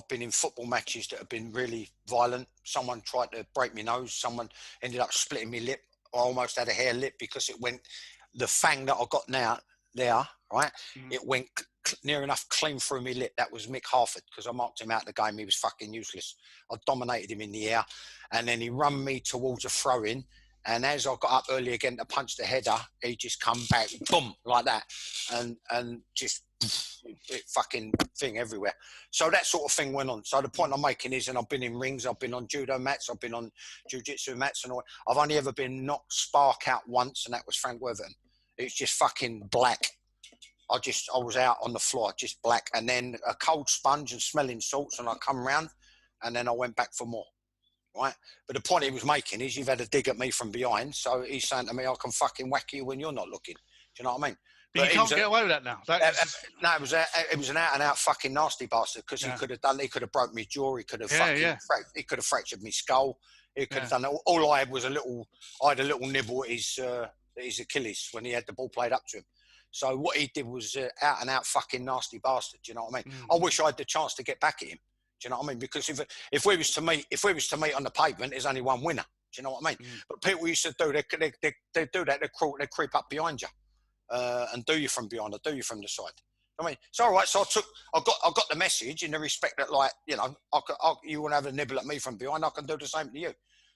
been in football matches that have been really violent. Someone tried to break my nose, someone ended up splitting my lip. I almost had a hair lip because it went, the fang that I got now, there, right? It went near enough clean through my lip. That was Mick Harford, because I marked him out of the game. He was fucking useless. I dominated him in the air, and then he run me towards a throw-in. And as I got up early again to punch the header, he just come back, boom, like that, and just fucking thing everywhere. So that sort of thing went on. So the point I'm making is, and I've been in rings, I've been on judo mats, I've been on jiu-jitsu mats, and all. I've only ever been knocked spark out once, and that was Frank Worthington. It's just fucking black. I was out on the floor, just black, and then a cold sponge and smelling salts, and I come round, and then I went back for more. Right, but the point he was making is you've had a dig at me from behind, so he's saying to me, I can fucking whack you when you're not looking. Do you know what I mean? But you can't get away with that now. No, it was an out and out fucking nasty bastard, because he could have broke me jaw, he could have he could have fractured me skull, he could have done all I had was a little nibble at his Achilles when he had the ball played up to him. So what he did was out and out fucking nasty bastard. Do you know what I mean? I wish I had the chance to get back at him. Do you know what I mean? Because if we was to meet on the pavement, there's only one winner. Do you know what I mean? But people used to do they do that. They creep up behind you and do you from behind or do you from the side. I mean, it's all right. So I got the message in the respect that, like, you know, you want to have a nibble at me from behind, I can do the same to you.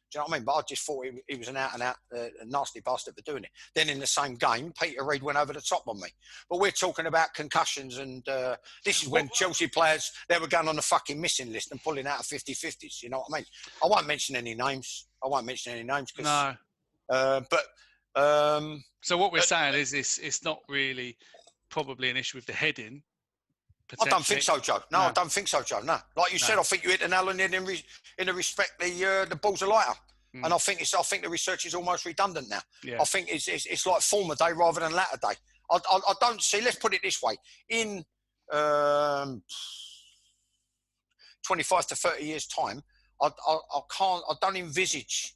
Do you know what I mean? But I just thought he was an out and out nasty bastard for doing it. Then in the same game, Peter Reid went over the top on me. But we're talking about concussions, and this is when Chelsea players, they were going on the fucking missing list and pulling out of 50-50s. You know what I mean? I won't mention any names. Because, so what we're saying is it's not really probably an issue with the heading. I don't think so, Joe. No, I don't think so, Joe. No, like you said, I think you hit the nail on the head in the respect the balls are lighter, and I think the research is almost redundant now. I think it's like former day rather than latter day. I don't see. Let's put it this way: in 25 to 30 years' time, I don't envisage.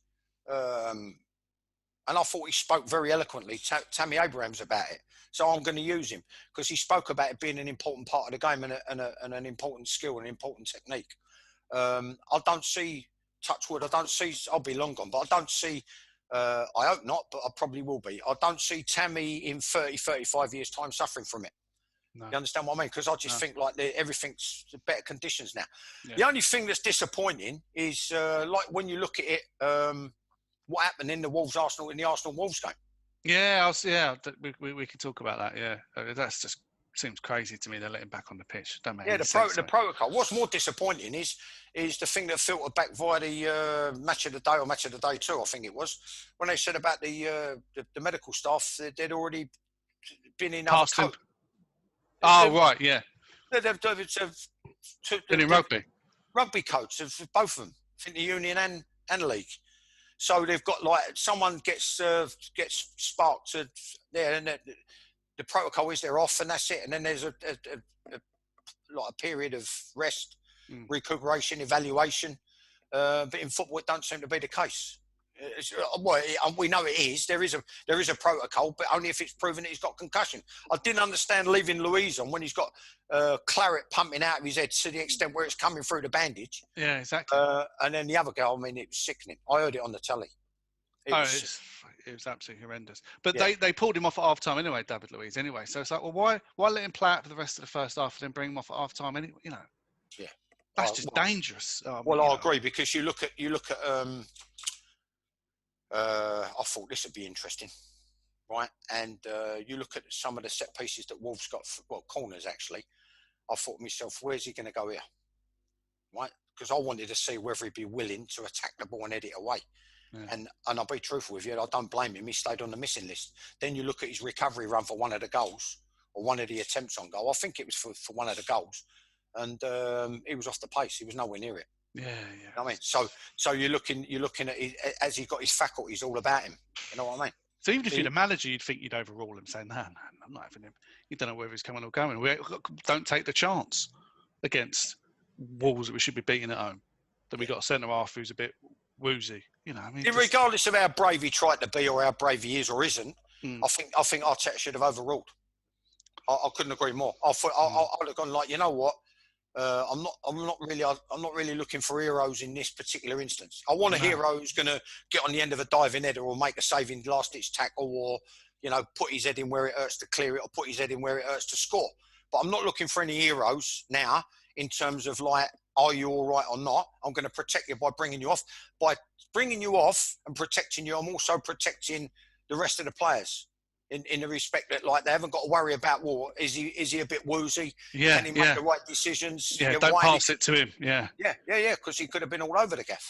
And I thought he spoke very eloquently, Tammy Abrahams, about it. So I'm going to use him because he spoke about it being an important part of the game and an important skill and an important technique. I don't see, touch wood, I'll be long gone, but I don't see, I hope not, but I probably will be. I don't see Tammy in 30, 35 years' time suffering from it. No. You understand what I mean? Because I just think like everything's better conditions now. Yeah. The only thing that's disappointing is like when you look at it, what happened in the Arsenal Wolves game. Yeah, we can talk about that. Yeah, that's just seems crazy to me. They let him back on the pitch. Don't make any sense. The protocol. What's more disappointing is the thing that filtered back via the match of the day or match of the day 2, I think it was, when they said about the medical staff, they'd already been in other coach. Oh right, yeah. They've been in rugby. Rugby coach of both of them. I think the union and league. So they've got like someone gets sparked there, and the protocol is they're off, and that's it. And then there's a period of rest, recuperation, evaluation. But in football, it don't seem to be the case. We know it is. There is a protocol, but only if it's proven that he's got concussion. I didn't understand leaving Louise on when he's got claret pumping out of his head to the extent where it's coming through the bandage. Yeah, exactly. And then the other girl, I mean, it was sickening. I heard it on the telly. It was absolutely horrendous. But they pulled him off at half time anyway, David Luiz. Anyway, so it's like, well, why let him play out for the rest of the first half and then bring him off at half time? Anyway, you know, that's just dangerous. I agree, because you look at. I thought this would be interesting, right? And you look at some of the set pieces that Wolves got, corners actually. I thought to myself, where's he going to go here, right? Because I wanted to see whether he'd be willing to attack the ball and head it away. Yeah. And I'll be truthful with you, I don't blame him. He stayed on the missing list. Then you look at his recovery run for one of the goals, or one of the attempts on goal. I think it was for one of the goals, and he was off the pace. He was nowhere near it. Yeah. You know what I mean? So you're looking at as he got his faculties all about him. You know what I mean? So even if you're the manager, you'd think you'd overrule him, saying, "No, I'm not having him. You don't know whether he's coming or going. We don't take the chance against Wolves that we should be beating at home. Then we got a centre half who's a bit woozy. You know, I mean, regardless of how brave he tried to be or how brave he is or isn't, I think Arteta should have overruled. I couldn't agree more. I'd have gone like, you know what? I'm not really looking for heroes in this particular instance. I want a hero who's going to get on the end of a diving header or make a saving last-ditch tackle, or, you know, put his head in where it hurts to clear it, or put his head in where it hurts to score. But I'm not looking for any heroes now in terms of like, are you all right or not? I'm going to protect you by bringing you off. By bringing you off and protecting you, I'm also protecting the rest of the players. In the respect that, like, they haven't got to worry about, well, is he a bit woozy? Yeah, Can he make the right decisions? Yeah, don't pass it to him. Yeah, because he could have been all over the gaff.